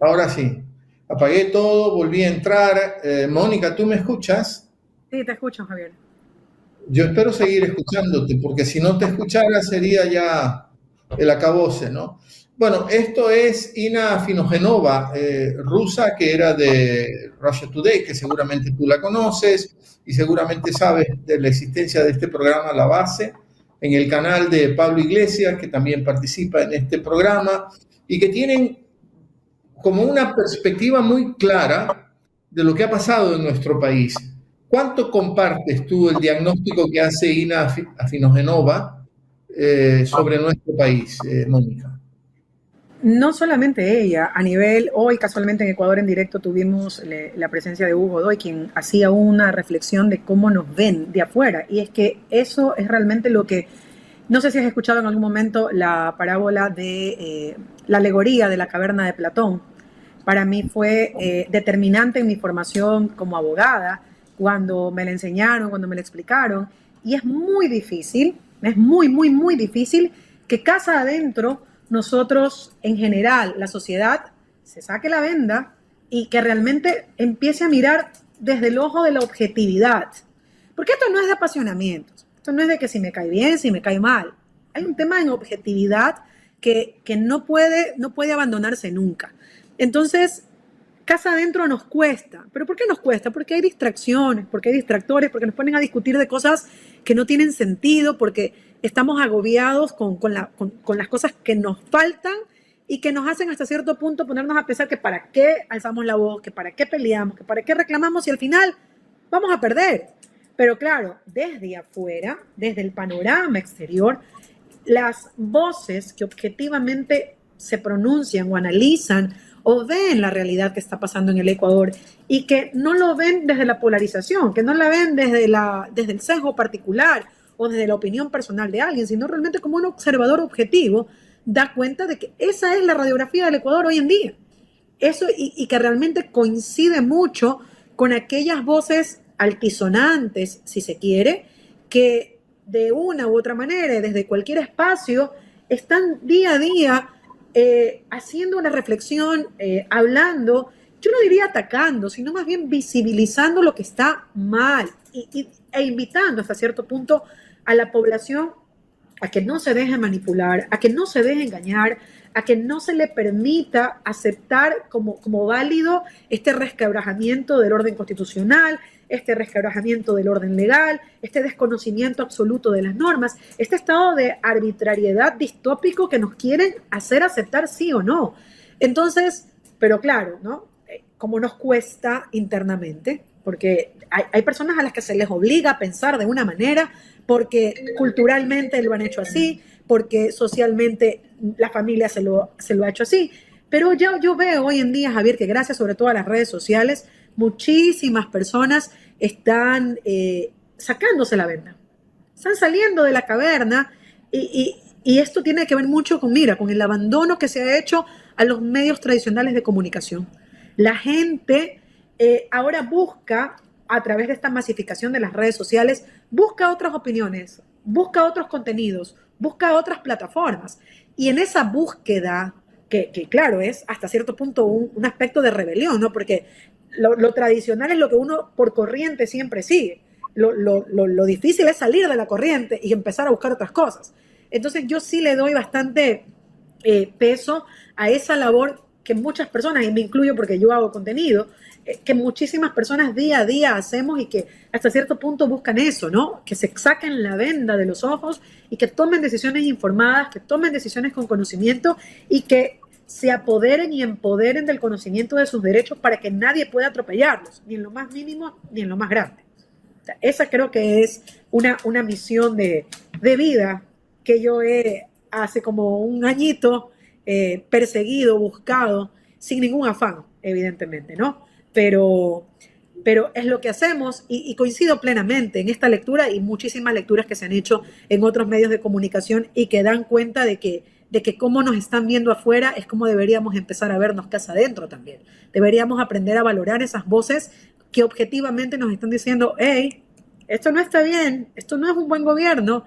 Ahora sí. Apagué todo, volví a entrar. Mónica, ¿tú me escuchas? Sí, te escucho, Javier. Yo espero seguir escuchándote, porque si no te escuchara sería ya el acabose, ¿no? Bueno, esto es Ina Finogenova, rusa, que era de Russia Today, que seguramente tú la conoces y seguramente sabes de la existencia de este programa La Base, en el canal de Pablo Iglesias, que también participa en este programa, y que tienen como una perspectiva muy clara de lo que ha pasado en nuestro país. ¿Cuánto compartes tú el diagnóstico que hace Ina Finogenova sobre nuestro país, Mónica? No solamente ella, a nivel, hoy casualmente en Ecuador en directo tuvimos la presencia de Hugo Godoy, quien hacía una reflexión de cómo nos ven de afuera, y es que eso es realmente lo que, no sé si has escuchado en algún momento la parábola de la alegoría de la caverna de Platón. Para mí fue determinante en mi formación como abogada, cuando me la enseñaron, cuando me la explicaron, y es muy difícil, es muy difícil que casa adentro nosotros, en general, la sociedad, se saque la venda y que realmente empiece a mirar desde el ojo de la objetividad. Porque esto no es de apasionamientos, esto no es de que si me cae bien, si me cae mal. Hay un tema en objetividad que no puede abandonarse nunca. Entonces, casa adentro nos cuesta. ¿Pero por qué nos cuesta? Porque hay distracciones, porque hay distractores, porque nos ponen a discutir de cosas que no tienen sentido, porque estamos agobiados con las cosas que nos faltan y que nos hacen hasta cierto punto ponernos a pensar que para qué alzamos la voz, que para qué peleamos, que para qué reclamamos y al final vamos a perder. Pero claro, desde afuera, desde el panorama exterior, las voces que objetivamente se pronuncian o analizan o ven la realidad que está pasando en el Ecuador y que no lo ven desde la polarización, que no la ven desde el sesgo particular o desde la opinión personal de alguien, sino realmente como un observador objetivo, da cuenta de que esa es la radiografía del Ecuador hoy en día. Eso y que realmente coincide mucho con aquellas voces altisonantes, si se quiere, que de una u otra manera, desde cualquier espacio, están día a día haciendo una reflexión, hablando yo no diría atacando, sino más bien visibilizando lo que está mal e invitando hasta cierto punto a la población a que no se deje manipular, a que no se deje engañar, a que no se le permita aceptar como válido este resquebrajamiento del orden constitucional, este resquebrajamiento del orden legal, este desconocimiento absoluto de las normas, este estado de arbitrariedad distópico que nos quieren hacer aceptar sí o no. Entonces, pero claro, ¿no? Como nos cuesta internamente, porque hay personas a las que se les obliga a pensar de una manera, porque culturalmente lo han hecho así, porque socialmente la familia se lo ha hecho así. Pero yo veo hoy en día, Javier, que gracias sobre todo a las redes sociales, muchísimas personas están sacándose la venda. Están saliendo de la caverna y esto tiene que ver mucho con el abandono que se ha hecho a los medios tradicionales de comunicación. La gente ahora busca, a través de esta masificación de las redes sociales, busca otras opiniones, busca otros contenidos, busca otras plataformas. Y en esa búsqueda, que claro, es hasta cierto punto un aspecto de rebelión, ¿no? Porque lo tradicional es lo que uno por corriente siempre sigue. Lo difícil es salir de la corriente y empezar a buscar otras cosas. Entonces yo sí le doy bastante peso a esa labor que muchas personas, y me incluyo porque yo hago contenido, que muchísimas personas día a día hacemos y que hasta cierto punto buscan eso, ¿no? Que se saquen la venda de los ojos y que tomen decisiones informadas, que tomen decisiones con conocimiento y que se apoderen y empoderen del conocimiento de sus derechos para que nadie pueda atropellarlos, ni en lo más mínimo ni en lo más grande. O sea, esa creo que es una misión de vida que yo hace como un añito perseguido, buscado, sin ningún afán, evidentemente, ¿no? Pero es lo que hacemos y coincido plenamente en esta lectura y muchísimas lecturas que se han hecho en otros medios de comunicación y que dan cuenta de que cómo nos están viendo afuera es como deberíamos empezar a vernos casa adentro también. Deberíamos aprender a valorar esas voces que objetivamente nos están diciendo, hey, esto no está bien, esto no es un buen gobierno.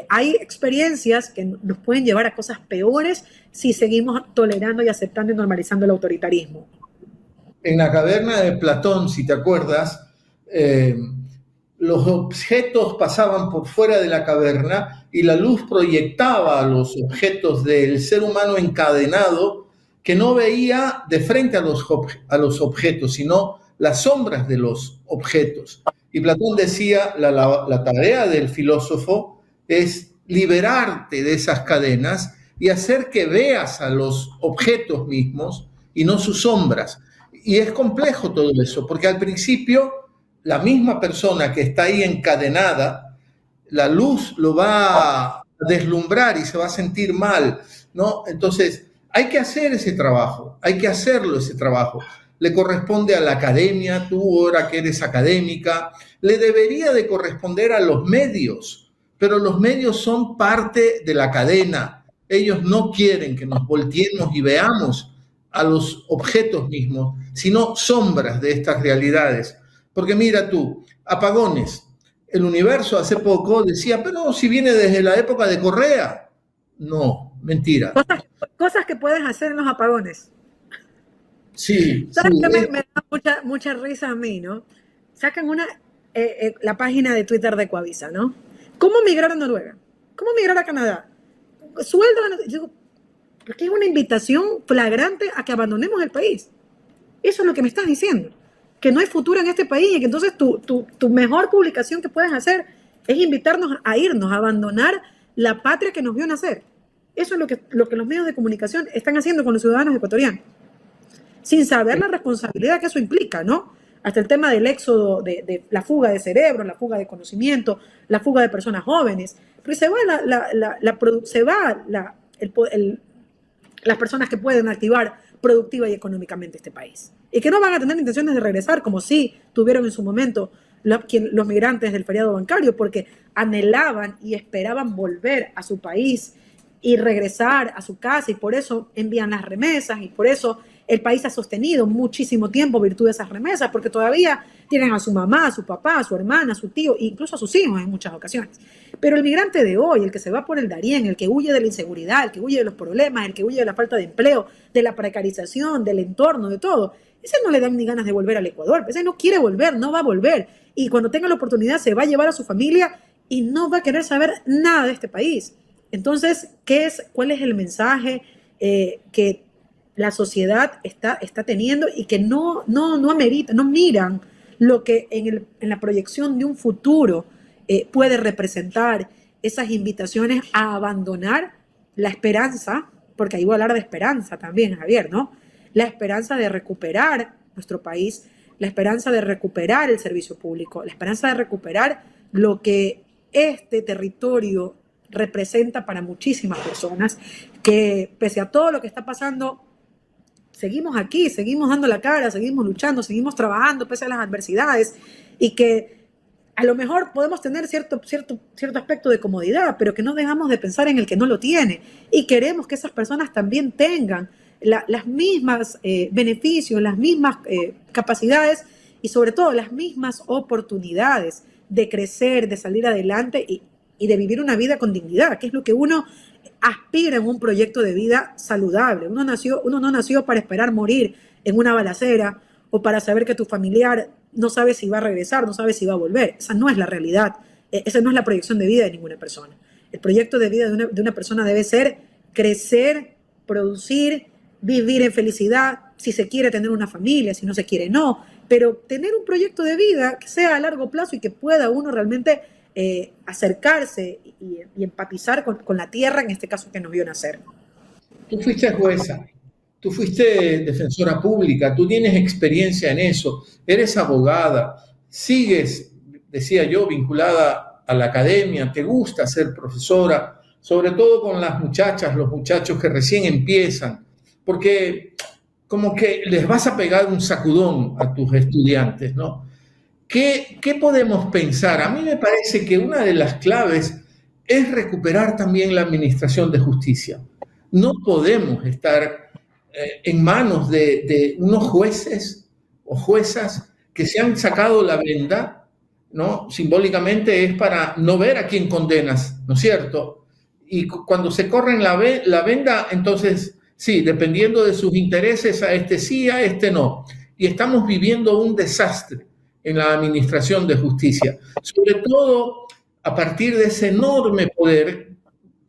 Hay experiencias que nos pueden llevar a cosas peores si seguimos tolerando y aceptando y normalizando el autoritarismo. En la caverna de Platón, si te acuerdas, los objetos pasaban por fuera de la caverna y la luz proyectaba a los objetos del ser humano encadenado que no veía de frente a los objetos, sino las sombras de los objetos. Y Platón decía, la tarea del filósofo es liberarte de esas cadenas y hacer que veas a los objetos mismos y no sus sombras. Y es complejo todo eso, porque al principio la misma persona que está ahí encadenada, la luz lo va a deslumbrar y se va a sentir mal, ¿no? Entonces, hay que hacer ese trabajo, hay que hacerlo ese trabajo. Le corresponde a la academia, tú ahora que eres académica, le debería de corresponder a los medios, pero los medios son parte de la cadena. Ellos no quieren que nos volteemos y veamos a los objetos mismos, sino sombras de estas realidades. Porque mira tú, apagones. El Universo hace poco decía, pero si viene desde la época de Correa. No, mentira. Cosas que puedes hacer en los apagones. Sí. ¿Sabes sí, qué me da mucha risa a mí, no? Sacan la página de Twitter de Coavisa, ¿no? ¿Cómo migrar a Noruega? ¿Cómo migrar a Canadá? Sueldo. Yo digo, porque es una invitación flagrante a que abandonemos el país. Eso es lo que me estás diciendo. Que no hay futuro en este país y que entonces tu mejor publicación que puedes hacer es invitarnos a irnos, a abandonar la patria que nos vio nacer. Eso es lo que los medios de comunicación están haciendo con los ciudadanos ecuatorianos. Sin saber la responsabilidad que eso implica, ¿no? Hasta el tema del éxodo, de la fuga de cerebros, la fuga de conocimiento, la fuga de personas jóvenes. Porque se va las personas que pueden activar productiva y económicamente este país. Y que no van a tener intenciones de regresar como sí tuvieron en su momento los migrantes del feriado bancario, porque anhelaban y esperaban volver a su país y regresar a su casa, y por eso envían las remesas, y por eso el país ha sostenido muchísimo tiempo virtud de esas remesas, porque todavía tienen a su mamá, a su papá, a su hermana, a su tío, e incluso a sus hijos en muchas ocasiones. Pero el migrante de hoy, el que se va por el Darién, el que huye de la inseguridad, el que huye de los problemas, el que huye de la falta de empleo, de la precarización, del entorno, de todo, ese no le dan ni ganas de volver al Ecuador, ese no quiere volver, no va a volver. Y cuando tenga la oportunidad se va a llevar a su familia y no va a querer saber nada de este país. Entonces, ¿cuál es el mensaje que la sociedad está teniendo y que no amerita, no miran lo que en la proyección de un futuro puede representar esas invitaciones a abandonar la esperanza, porque ahí voy a hablar de esperanza también, Javier, ¿no? La esperanza de recuperar nuestro país, la esperanza de recuperar el servicio público, la esperanza de recuperar lo que este territorio representa para muchísimas personas, que pese a todo lo que está pasando, seguimos aquí, seguimos dando la cara, seguimos luchando, seguimos trabajando pese a las adversidades, y que a lo mejor podemos tener cierto aspecto de comodidad, pero que no dejamos de pensar en el que no lo tiene, y queremos que esas personas también tengan las mismas beneficios, las mismas capacidades y sobre todo las mismas oportunidades de crecer, de salir adelante y de vivir una vida con dignidad, que es lo que uno aspira en un proyecto de vida saludable. Uno no nació para esperar morir en una balacera o para saber que tu familiar no sabe si va a regresar, no sabe si va a volver. Esa no es la realidad, esa no es la proyección de vida de ninguna persona. El proyecto de vida de una persona debe ser crecer, producir, vivir en felicidad, si se quiere tener una familia, si no se quiere no, pero tener un proyecto de vida que sea a largo plazo y que pueda uno realmente acercarse y empatizar con la tierra, en este caso que nos vio nacer. Tú fuiste jueza, tú fuiste defensora pública, tú tienes experiencia en eso, eres abogada, sigues, decía yo, vinculada a la academia, te gusta ser profesora, sobre todo con las muchachas, los muchachos que recién empiezan, porque como que les vas a pegar un sacudón a tus estudiantes, ¿no? ¿Qué podemos pensar? A mí me parece que una de las claves es recuperar también la administración de justicia. No podemos estar en manos de unos jueces o juezas que se han sacado la venda, ¿no? Simbólicamente es para no ver a quién condenas, ¿no es cierto? Y cuando se corren la venda, entonces, sí, dependiendo de sus intereses, a este sí, a este no. Y estamos viviendo un desastre en la administración de justicia, sobre todo a partir de ese enorme poder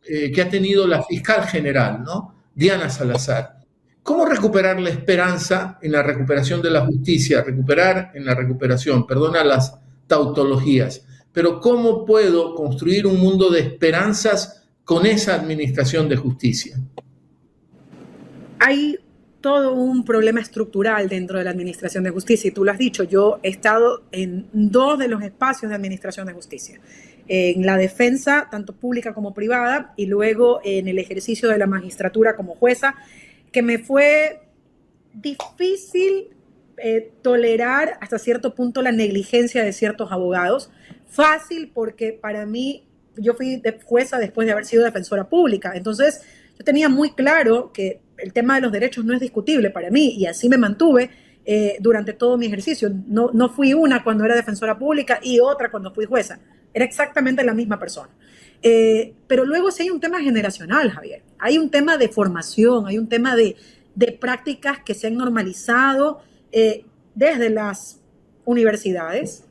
que ha tenido la fiscal general, ¿no? Diana Salazar. ¿Cómo recuperar la esperanza en la recuperación de la justicia? Perdona las tautologías, pero ¿cómo puedo construir un mundo de esperanzas con esa administración de justicia? Hay todo un problema estructural dentro de la administración de justicia, y tú lo has dicho, yo he estado en 2 de los espacios de administración de justicia, en la defensa, tanto pública como privada, y luego en el ejercicio de la magistratura como jueza, que me fue difícil tolerar hasta cierto punto la negligencia de ciertos abogados. Fácil porque para mí, yo fui jueza después de haber sido defensora pública, entonces yo tenía muy claro que el tema de los derechos no es discutible para mí, y así me mantuve durante todo mi ejercicio. No fui una cuando era defensora pública y otra cuando fui jueza. Era exactamente la misma persona. Pero luego sí hay un tema generacional, Javier. Hay un tema de formación, hay un tema de prácticas que se han normalizado desde las universidades,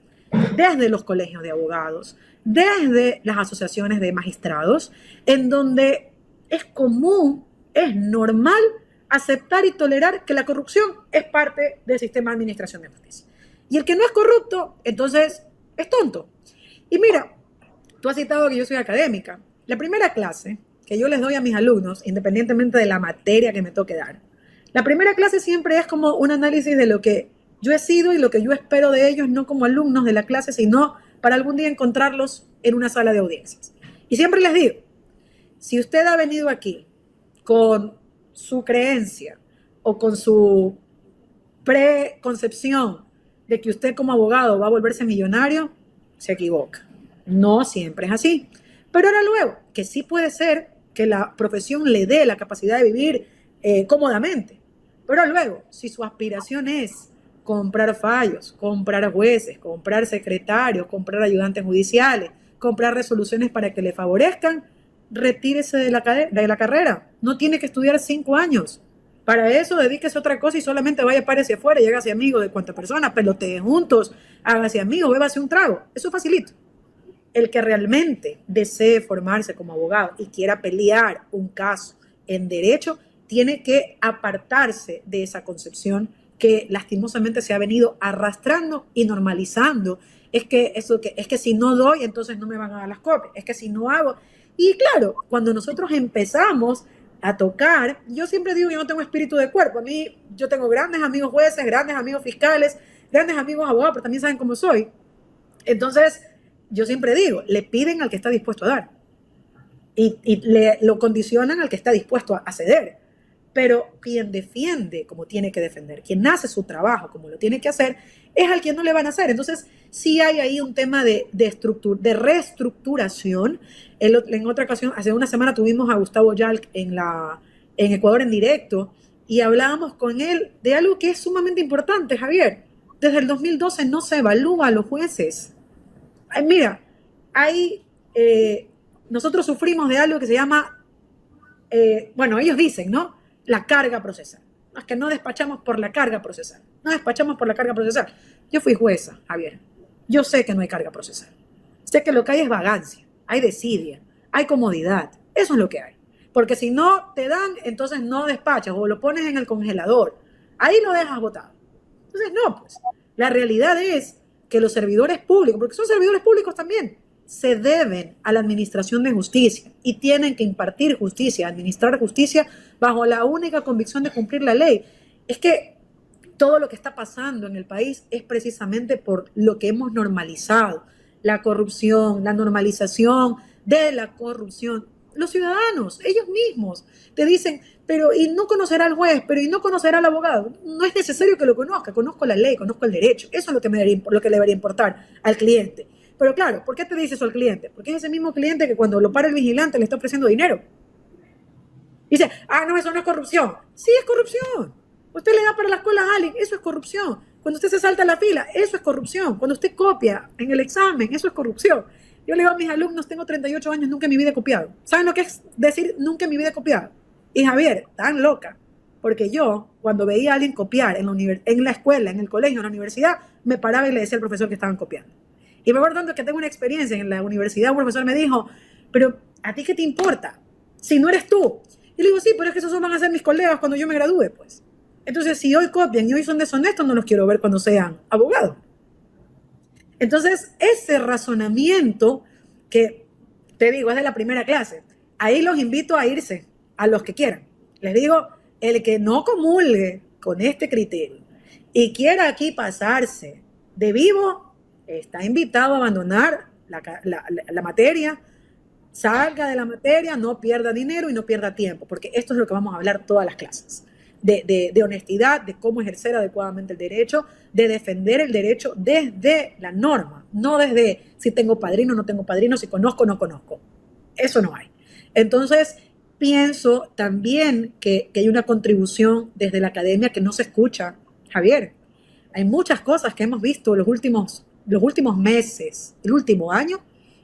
desde los colegios de abogados, desde las asociaciones de magistrados, en donde es común, es normal aceptar y tolerar que la corrupción es parte del sistema de administración de justicia. Y el que no es corrupto, entonces, es tonto. Y mira, tú has citado que yo soy académica. La primera clase que yo les doy a mis alumnos, independientemente de la materia que me toque dar, la primera clase siempre es como un análisis de lo que yo he sido y lo que yo espero de ellos, no como alumnos de la clase, sino para algún día encontrarlos en una sala de audiencias. Y siempre les digo, si usted ha venido aquí con su creencia o con su preconcepción de que usted como abogado va a volverse millonario, se equivoca. No siempre es así. Pero ahora luego, que sí puede ser que la profesión le dé la capacidad de vivir cómodamente. Pero luego, si su aspiración es comprar fallos, comprar jueces, comprar secretarios, comprar ayudantes judiciales, comprar resoluciones para que le favorezcan, retírese de la carrera. No tiene que estudiar 5 años. Para eso dedíquese a otra cosa y solamente vaya, párese afuera y hágase amigo de cuántas personas, pelotee juntos, hágase amigo, bébase un trago. Eso es facilito. El que realmente desee formarse como abogado y quiera pelear un caso en derecho, tiene que apartarse de esa concepción que lastimosamente se ha venido arrastrando y normalizando. Es que si no doy, entonces no me van a dar las copias. Es que si no hago. Y claro, cuando nosotros empezamos a tocar, yo siempre digo que yo no tengo espíritu de cuerpo. A mí, yo tengo grandes amigos jueces, grandes amigos fiscales, grandes amigos abogados, pero también saben cómo soy. Entonces, yo siempre digo, le piden al que está dispuesto a dar y lo condicionan al que está dispuesto a ceder. Pero quien defiende como tiene que defender, quien hace su trabajo como lo tiene que hacer, es al quien no le van a hacer. Entonces, sí hay ahí un tema de reestructuración. En otra ocasión, hace una semana tuvimos a Gustavo Yalc en Ecuador en directo y hablábamos con él de algo que es sumamente importante, Javier. Desde el 2012 no se evalúa a los jueces. Ay, mira, nosotros sufrimos de algo que se llama, ellos dicen, ¿no? La carga procesal. Es que no despachamos por la carga procesal. No despachamos por la carga procesal. Yo fui jueza, Javier. Yo sé que no hay carga procesal. Sé que lo que hay es vagancia, hay desidia, hay comodidad. Eso es lo que hay. Porque si no te dan, entonces no despachas o lo pones en el congelador. Ahí lo dejas botado. Entonces, no, pues. La realidad es que los servidores públicos, porque son servidores públicos también, se deben a la administración de justicia y tienen que impartir justicia, administrar justicia bajo la única convicción de cumplir la ley. Es que todo lo que está pasando en el país es precisamente por lo que hemos normalizado, la corrupción, la normalización de la corrupción. Los ciudadanos, ellos mismos, te dicen, pero y no conocerá al juez, pero y no conocerá al abogado. No es necesario que lo conozca, conozco la ley, conozco el derecho. Eso es lo que le debería importar al cliente. Pero claro, ¿por qué te dice eso al cliente? Porque es ese mismo cliente que cuando lo para el vigilante le está ofreciendo dinero. Dice, no, eso no es corrupción. Sí es corrupción. Usted le da para la escuela a alguien, eso es corrupción. Cuando usted se salta la fila, eso es corrupción. Cuando usted copia en el examen, eso es corrupción. Yo le digo a mis alumnos, tengo 38 años, nunca en mi vida he copiado. ¿Saben lo que es decir nunca en mi vida he copiado? Y Javier, tan loca, porque yo, cuando veía a alguien copiar en la escuela, en el colegio, en la universidad, me paraba y le decía al profesor que estaban copiando. Y me acuerdo tanto que tengo una experiencia en la universidad, un profesor me dijo, pero ¿a ti qué te importa? Si no eres tú. Y le digo, sí, pero es que esos van a ser mis colegas cuando yo me gradúe, pues. Entonces, si hoy copian y hoy son deshonestos, no los quiero ver cuando sean abogados. Entonces, ese razonamiento que, te digo, es de la primera clase, ahí los invito a irse, a los que quieran. Les digo, el que no comulgue con este criterio y quiera aquí pasarse de vivo, está invitado a abandonar la materia, salga de la materia, no pierda dinero y no pierda tiempo, porque esto es lo que vamos a hablar todas las clases, de honestidad, de cómo ejercer adecuadamente el derecho, de defender el derecho desde la norma, no desde si tengo padrino o no tengo padrino, si conozco o no conozco. Eso no hay. Entonces, pienso también que hay una contribución desde la academia que no se escucha, Javier. Hay muchas cosas que hemos visto los últimos meses, el último año,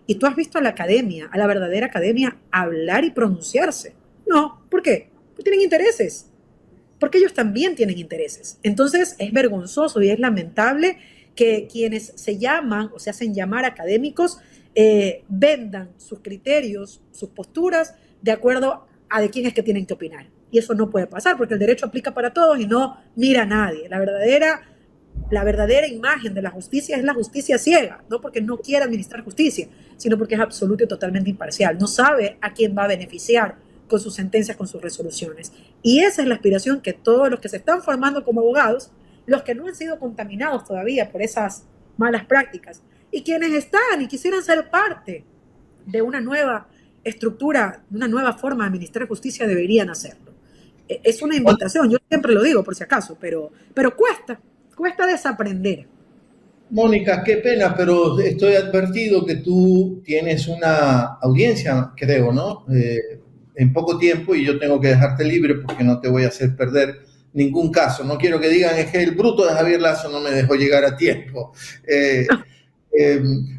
y tú has visto a la academia, a la verdadera academia, hablar y pronunciarse. No, ¿por qué? Porque tienen intereses. Porque ellos también tienen intereses. Entonces es vergonzoso y es lamentable que quienes se llaman o se hacen llamar académicos vendan sus criterios, sus posturas, de acuerdo a de quién es que tienen que opinar. Y eso no puede pasar porque el derecho aplica para todos y no mira a nadie. La verdadera imagen de la justicia es la justicia ciega, no porque no quiera administrar justicia, sino porque es absoluta y totalmente imparcial. No sabe a quién va a beneficiar con sus sentencias, con sus resoluciones. Y esa es la aspiración que todos los que se están formando como abogados, los que no han sido contaminados todavía por esas malas prácticas, y quienes están y quisieran ser parte de una nueva estructura, de una nueva forma de administrar justicia, deberían hacerlo. Es una invitación, yo siempre lo digo por si acaso, pero cuesta desaprender. Mónica, qué pena, pero estoy advertido que tú tienes una audiencia, creo, ¿no? En poco tiempo y yo tengo que dejarte libre porque no te voy a hacer perder ningún caso. No quiero que digan es que el bruto de Javier Lazo no me dejó llegar a tiempo.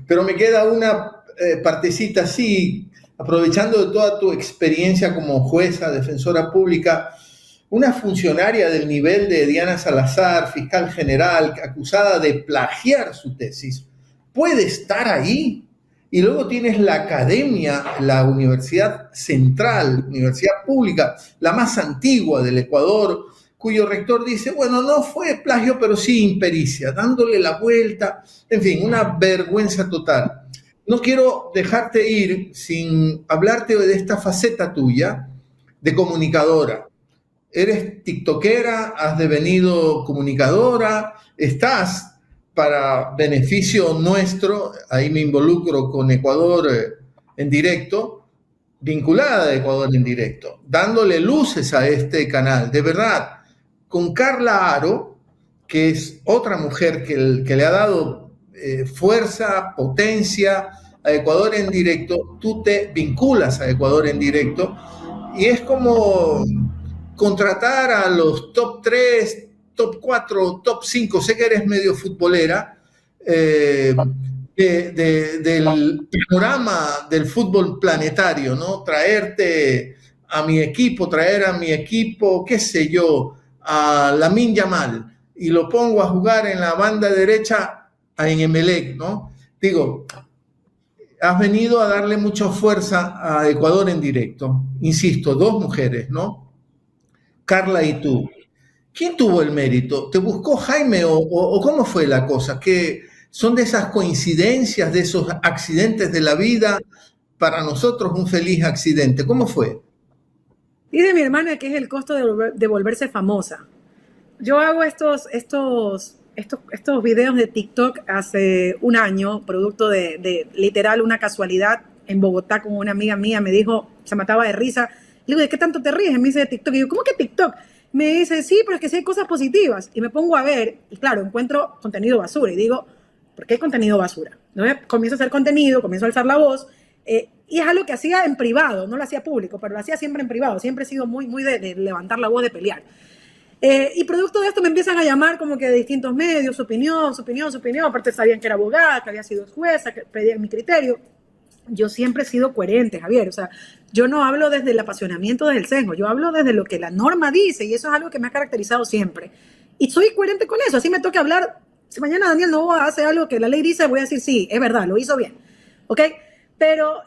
Pero me queda una partecita así, aprovechando de toda tu experiencia como jueza, defensora pública. una funcionaria del nivel de Diana Salazar, fiscal general, acusada de plagiar su tesis, puede estar ahí. Y luego tienes la academia, la Universidad Central, universidad pública, la más antigua del Ecuador, cuyo rector dice, bueno, no fue plagio, pero sí impericia, dándole la vuelta, en fin, una vergüenza total. No quiero dejarte ir sin hablarte de esta faceta tuya de comunicadora. Eres tiktokera, has devenido comunicadora, estás para beneficio nuestro, ahí me involucro con Ecuador en directo, vinculada a Ecuador en directo, dándole luces a este canal, de verdad, con Carla Aro, que es otra mujer que le ha dado fuerza, potencia a Ecuador en directo. Tú te vinculas a Ecuador en directo y es como contratar a los top 3, top 4, top 5, sé que eres medio futbolera, del panorama del fútbol planetario, ¿no? Traer a mi equipo, qué sé yo, a Lamine Yamal, y lo pongo a jugar en la banda derecha en Emelec, ¿no? Digo, has venido a darle mucha fuerza a Ecuador en directo. Insisto, 2 mujeres, ¿no? Carla y tú. ¿Quién tuvo el mérito? ¿Te buscó Jaime o cómo fue la cosa? ¿Que son de esas coincidencias, de esos accidentes de la vida? Para nosotros un feliz accidente. ¿Cómo fue? Dice mi hermana que es el costo de volverse famosa. Yo hago estos videos de TikTok hace un año, producto de literal una casualidad en Bogotá con una amiga mía, me dijo, se mataba de risa. Le digo, ¿de qué tanto te ríes? Me dice de TikTok. Y yo, ¿cómo que TikTok? Me dice, sí, pero es que sí hay cosas positivas. Y me pongo a ver, y claro, encuentro contenido basura. Y digo, ¿por qué hay contenido basura? ¿No? Comienzo a hacer contenido, comienzo a alzar la voz. Y es algo que hacía en privado, no lo hacía público, pero lo hacía siempre en privado. Siempre he sido muy de levantar la voz, de pelear. Y producto de esto me empiezan a llamar como que de distintos medios, su opinión. Aparte sabían que era abogada, que había sido jueza, que pedían mi criterio. Yo siempre he sido coherente, Javier. O sea, yo no hablo desde el apasionamiento, desde el sesgo. Yo hablo desde lo que la norma dice y eso es algo que me ha caracterizado siempre. Y soy coherente con eso. Así me toca hablar. Si mañana Daniel Noboa hace algo que la ley dice, voy a decir sí, es verdad, lo hizo bien. ¿Ok? Pero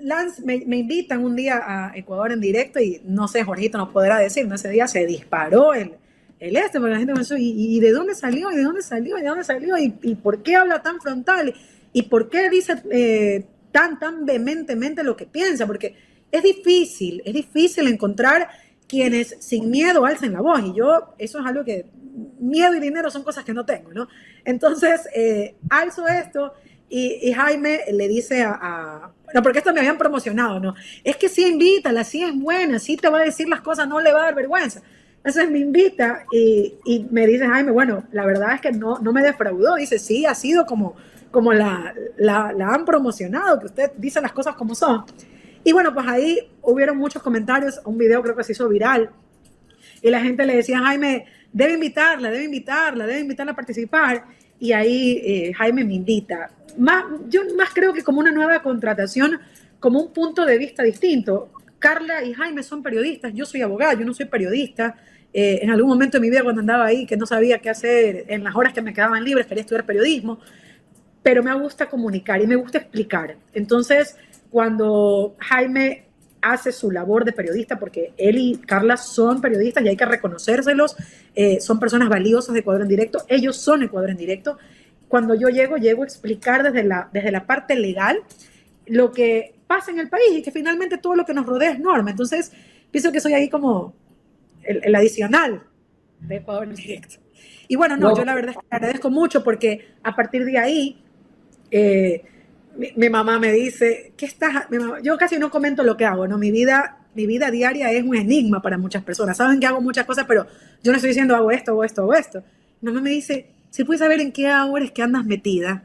Lance me invitan un día a Ecuador en directo y no sé, Jorgito nos podrá decir, ¿no? Ese día se disparó porque la gente pensó, ¿y de dónde salió? ¿Y de dónde salió? ¿Y de dónde salió? ¿Y por qué habla tan frontal? ¿Y por qué dice tan vehementemente lo que piensa? Porque es difícil encontrar quienes sin miedo alcen la voz. Y yo, eso es algo que, miedo y dinero son cosas que no tengo, ¿no? Entonces, alzo esto. Y Jaime le dice no, porque esto me habían promocionado, ¿no? Es que sí, invítala, sí es buena, sí te va a decir las cosas, no le va a dar vergüenza. Entonces me invita y me dice Jaime, bueno, la verdad es que no me defraudó. Dice, sí, ha sido como la han promocionado, que usted dice las cosas como son. Y bueno, pues ahí hubieron muchos comentarios, un video creo que se hizo viral, y la gente le decía, Jaime, debe invitarla a participar. Y ahí Jaime me invita. Yo más creo que como una nueva contratación, como un punto de vista distinto. Carla y Jaime son periodistas, yo soy abogada, yo no soy periodista. En algún momento de mi vida cuando andaba ahí, que no sabía qué hacer, en las horas que me quedaban libres, quería estudiar periodismo, pero me gusta comunicar y me gusta explicar. Entonces, cuando Jaime hace su labor de periodista, porque él y Carla son periodistas y hay que reconocérselos, son personas valiosas de Ecuador en Directo, ellos son Ecuador en Directo. Cuando yo llego a explicar desde la parte legal lo que pasa en el país y que finalmente todo lo que nos rodea es norma. Entonces, pienso que soy ahí como el adicional de Ecuador en Directo. Y bueno, yo la verdad es que agradezco mucho porque a partir de ahí mi mamá me dice, yo casi no comento lo que hago, ¿no? Mi vida diaria es un enigma para muchas personas. Saben que hago muchas cosas, pero yo no estoy diciendo hago esto, hago esto, hago esto. Mi mamá me dice, si puedes saber en qué horas que andas metida,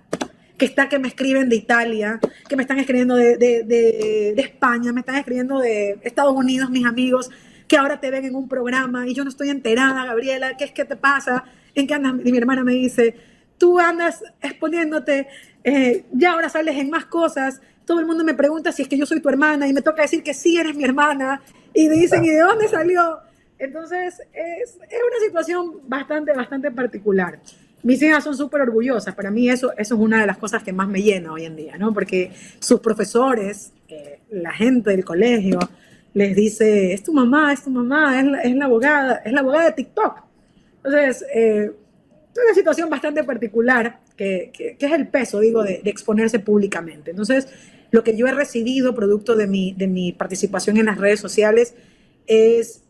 que me escriben de Italia, que me están escribiendo de España, me están escribiendo de Estados Unidos, mis amigos, que ahora te ven en un programa y yo no estoy enterada, Gabriela, ¿qué te pasa? ¿En qué andas? Y mi hermana me dice, tú andas exponiéndote, ya ahora sales en más cosas, todo el mundo me pregunta si es que yo soy tu hermana y me toca decir que sí eres mi hermana y me dicen, ¿y de dónde salió? Entonces, es una situación bastante particular. Mis hijas son súper orgullosas. Para mí eso es una de las cosas que más me llena hoy en día, ¿no? Porque sus profesores, la gente del colegio, les dice, es tu mamá, es la abogada de TikTok. Entonces, es una situación bastante particular que es el peso, digo, de exponerse públicamente. Entonces, lo que yo he recibido producto de mi participación en las redes sociales es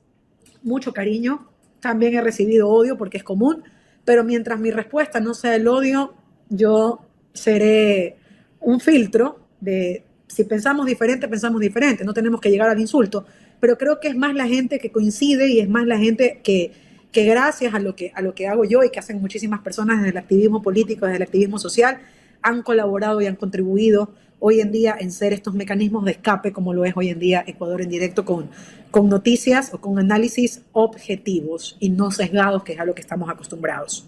mucho cariño. También he recibido odio porque es común, pero mientras mi respuesta no sea el odio, yo seré un filtro de si pensamos diferente, no tenemos que llegar al insulto, pero creo que es más la gente que coincide y es más la gente que gracias a lo que hago yo y que hacen muchísimas personas desde el activismo político, desde el activismo social, han colaborado y han contribuido hoy en día en ser estos mecanismos de escape, como lo es hoy en día Ecuador en Directo, con noticias o con análisis objetivos y no sesgados, que es a lo que estamos acostumbrados.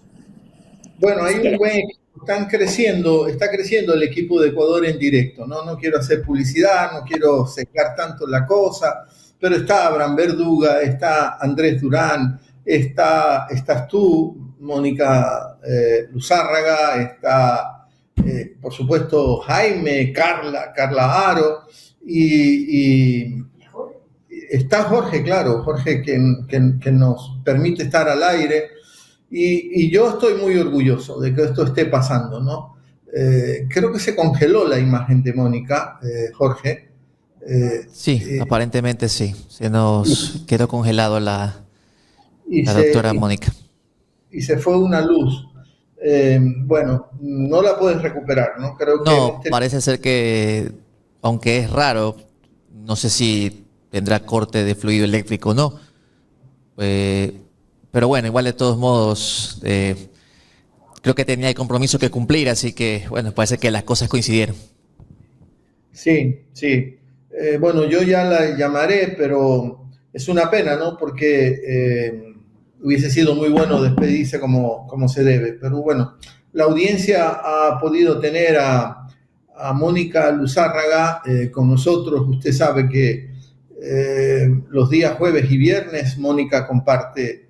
Bueno, hay un buen equipo, está creciendo el equipo de Ecuador en Directo, ¿no? No quiero hacer publicidad, no quiero secar tanto la cosa, pero está Abraham Verduga, está Andrés Durán, estás tú, Mónica Luzárraga, está por supuesto Jaime, Carla Aro y está Jorge, claro, Jorge que nos permite estar al aire y yo estoy muy orgulloso de que esto esté pasando, ¿no? Creo que se congeló la imagen de Mónica, Jorge. Sí, aparentemente sí, se nos quedó congelado la doctora Mónica. Y se fue una luz. Bueno, no la puedes recuperar, ¿no? Creo que no, parece ser que, aunque es raro, no sé si tendrá corte de fluido eléctrico o no. Pero bueno, igual de todos modos, creo que tenía el compromiso que cumplir, así que, bueno, parece que las cosas coincidieron. Sí. Bueno, yo ya la llamaré, pero es una pena, ¿no? Porque hubiese sido muy bueno despedirse como se debe. Pero bueno, la audiencia ha podido tener a Mónica Luzárraga con nosotros. Usted sabe que los días jueves y viernes Mónica comparte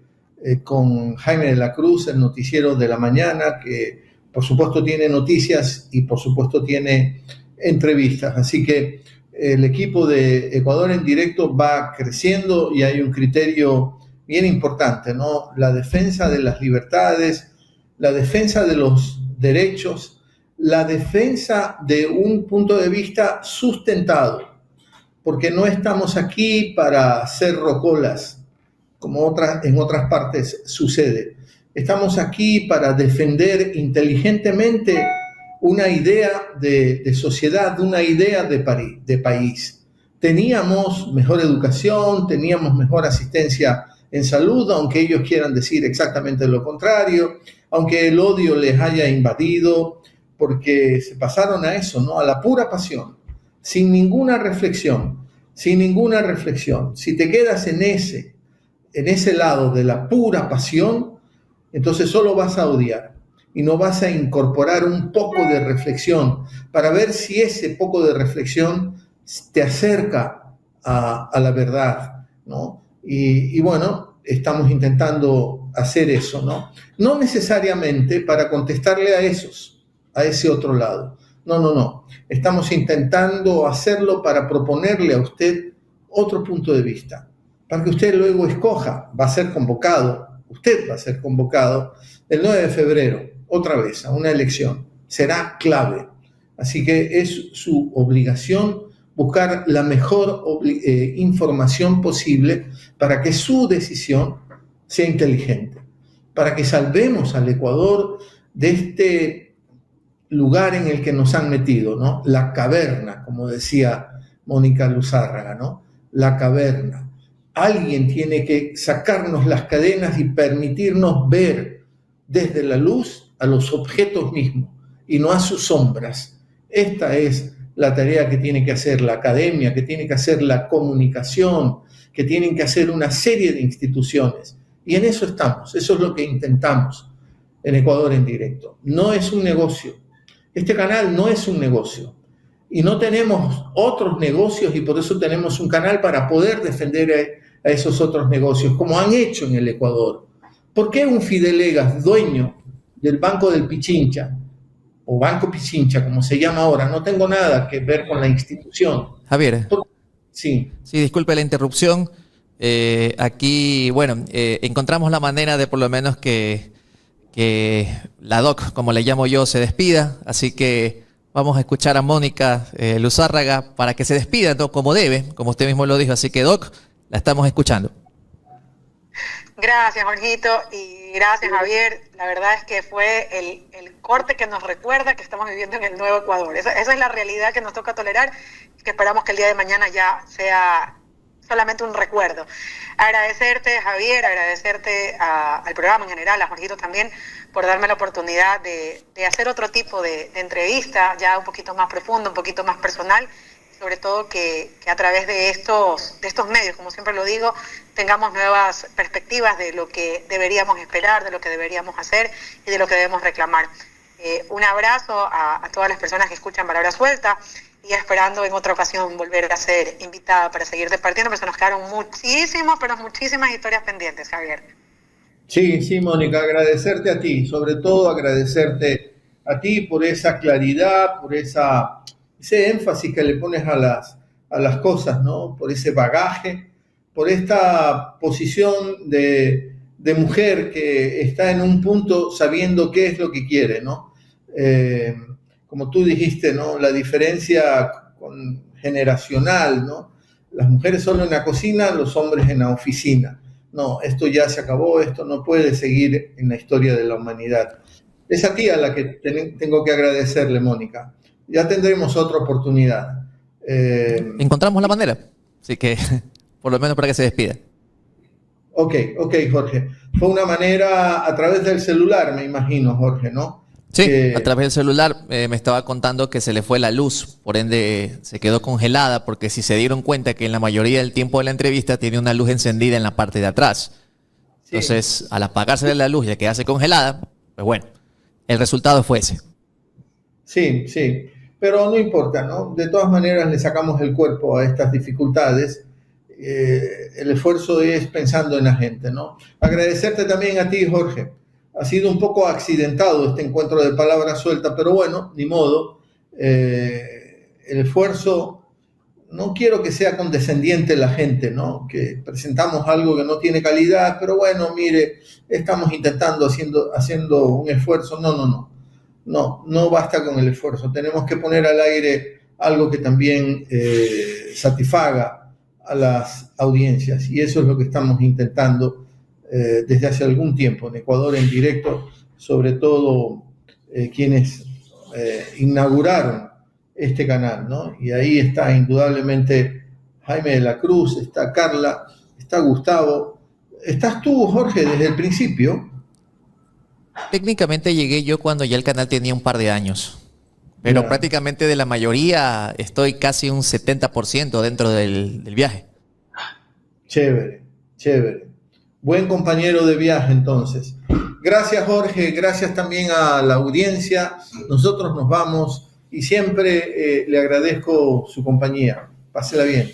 con Jaime de la Cruz el noticiero de la mañana, que por supuesto tiene noticias y por supuesto tiene entrevistas. Así que el equipo de Ecuador en Directo va creciendo y hay un criterio bien importante, ¿no? La defensa de las libertades, la defensa de los derechos, la defensa de un punto de vista sustentado, porque no estamos aquí para hacer rocolas, como en otras partes sucede. Estamos aquí para defender inteligentemente una idea de sociedad, una idea de país. Teníamos mejor educación, teníamos mejor asistencia en salud, aunque ellos quieran decir exactamente lo contrario, aunque el odio les haya invadido, porque se pasaron a eso, ¿no? A la pura pasión, sin ninguna reflexión. Si te quedas en ese lado de la pura pasión, entonces solo vas a odiar y no vas a incorporar un poco de reflexión para ver si ese poco de reflexión te acerca a la verdad, ¿no? Y bueno, estamos intentando hacer eso, ¿no? No necesariamente para contestarle a ese otro lado. No. Estamos intentando hacerlo para proponerle a usted otro punto de vista, para que usted luego escoja. Usted va a ser convocado el 9 de febrero, otra vez, a una elección. Será clave. Así que es su obligación buscar la mejor información posible para que su decisión sea inteligente, para que salvemos al Ecuador de este lugar en el que nos han metido, ¿no? La caverna, como decía Mónica Luzárraga, ¿no? La caverna. Alguien tiene que sacarnos las cadenas y permitirnos ver desde la luz a los objetos mismos y no a sus sombras. Esta es la tarea que tiene que hacer la academia, que tiene que hacer la comunicación, que tienen que hacer una serie de instituciones. Y en eso estamos, eso es lo que intentamos en Ecuador en Directo. No es un negocio. Este canal no es un negocio. Y no tenemos otros negocios y por eso tenemos un canal para poder defender a esos otros negocios, como han hecho en el Ecuador. ¿Por qué un Fidelegas, dueño del Banco del Pichincha, o Banco Pichincha, como se llama ahora, no tengo nada que ver con la institución? Javier. Sí. Sí, disculpe la interrupción. Aquí, bueno, encontramos la manera de por lo menos que la doc, como le llamo yo, se despida. Así que vamos a escuchar a Mónica Luzárraga para que se despida, ¿no? Como debe, como usted mismo lo dijo. Así que, doc, la estamos escuchando. Gracias, Jorgito, y gracias, Javier. La verdad es que fue el corte que nos recuerda que estamos viviendo en el nuevo Ecuador. Esa es la realidad que nos toca tolerar, que esperamos que el día de mañana ya sea solamente un recuerdo. Agradecerte, Javier, agradecerte al programa en general, a Jorgito también, por darme la oportunidad de hacer otro tipo de entrevista, ya un poquito más profundo, un poquito más personal, sobre todo que a través de estos medios, como siempre lo digo, tengamos nuevas perspectivas de lo que deberíamos esperar, de lo que deberíamos hacer y de lo que debemos reclamar. Un abrazo a todas las personas que escuchan Palabra Suelta y esperando en otra ocasión volver a ser invitada para seguir departiendo, porque se nos quedaron muchísimas historias pendientes, Javier. Sí, Mónica, agradecerte a ti, sobre todo agradecerte a ti por esa claridad, por ese énfasis que le pones a las cosas, ¿no? Por ese bagaje, por esta posición de mujer que está en un punto sabiendo qué es lo que quiere, ¿no? Como tú dijiste, ¿no? La diferencia generacional, ¿no? Las mujeres solo en la cocina, los hombres en la oficina. No, esto ya se acabó, esto no puede seguir en la historia de la humanidad. Es a ti a la que tengo que agradecerle, Mónica. Ya tendremos otra oportunidad. Encontramos la manera, así que por lo menos para que se despida. Ok, Jorge. Fue una manera a través del celular, me imagino, Jorge, ¿no? Sí, a través del celular me estaba contando que se le fue la luz, por ende se quedó congelada, porque si se dieron cuenta que en la mayoría del tiempo de la entrevista tiene una luz encendida en la parte de atrás. Sí. Entonces, al apagarse la luz y quedarse congelada, pues bueno, el resultado fue ese. Sí, pero no importa, ¿no? De todas maneras le sacamos el cuerpo a estas dificultades. El esfuerzo es pensando en la gente, ¿no? Agradecerte también a ti, Jorge. Ha sido un poco accidentado este encuentro de Palabra Suelta, pero bueno, ni modo. El esfuerzo, no quiero que sea condescendiente la gente, ¿no? Que presentamos algo que no tiene calidad, pero bueno, mire, estamos intentando, haciendo un esfuerzo. No basta con el esfuerzo. Tenemos que poner al aire algo que también satisfaga a las audiencias, y eso es lo que estamos intentando desde hace algún tiempo en Ecuador en Directo, sobre todo quienes inauguraron este canal, ¿no? Y ahí está indudablemente Jaime de la Cruz, está Carla, está Gustavo, estás tú, Jorge, desde el principio. Técnicamente llegué yo cuando ya el canal tenía un par de años, pero prácticamente de la mayoría estoy casi un 70% dentro del viaje. Chévere. Buen compañero de viaje, entonces. Gracias, Jorge. Gracias también a la audiencia. Nosotros nos vamos y siempre le agradezco su compañía. Pásela bien.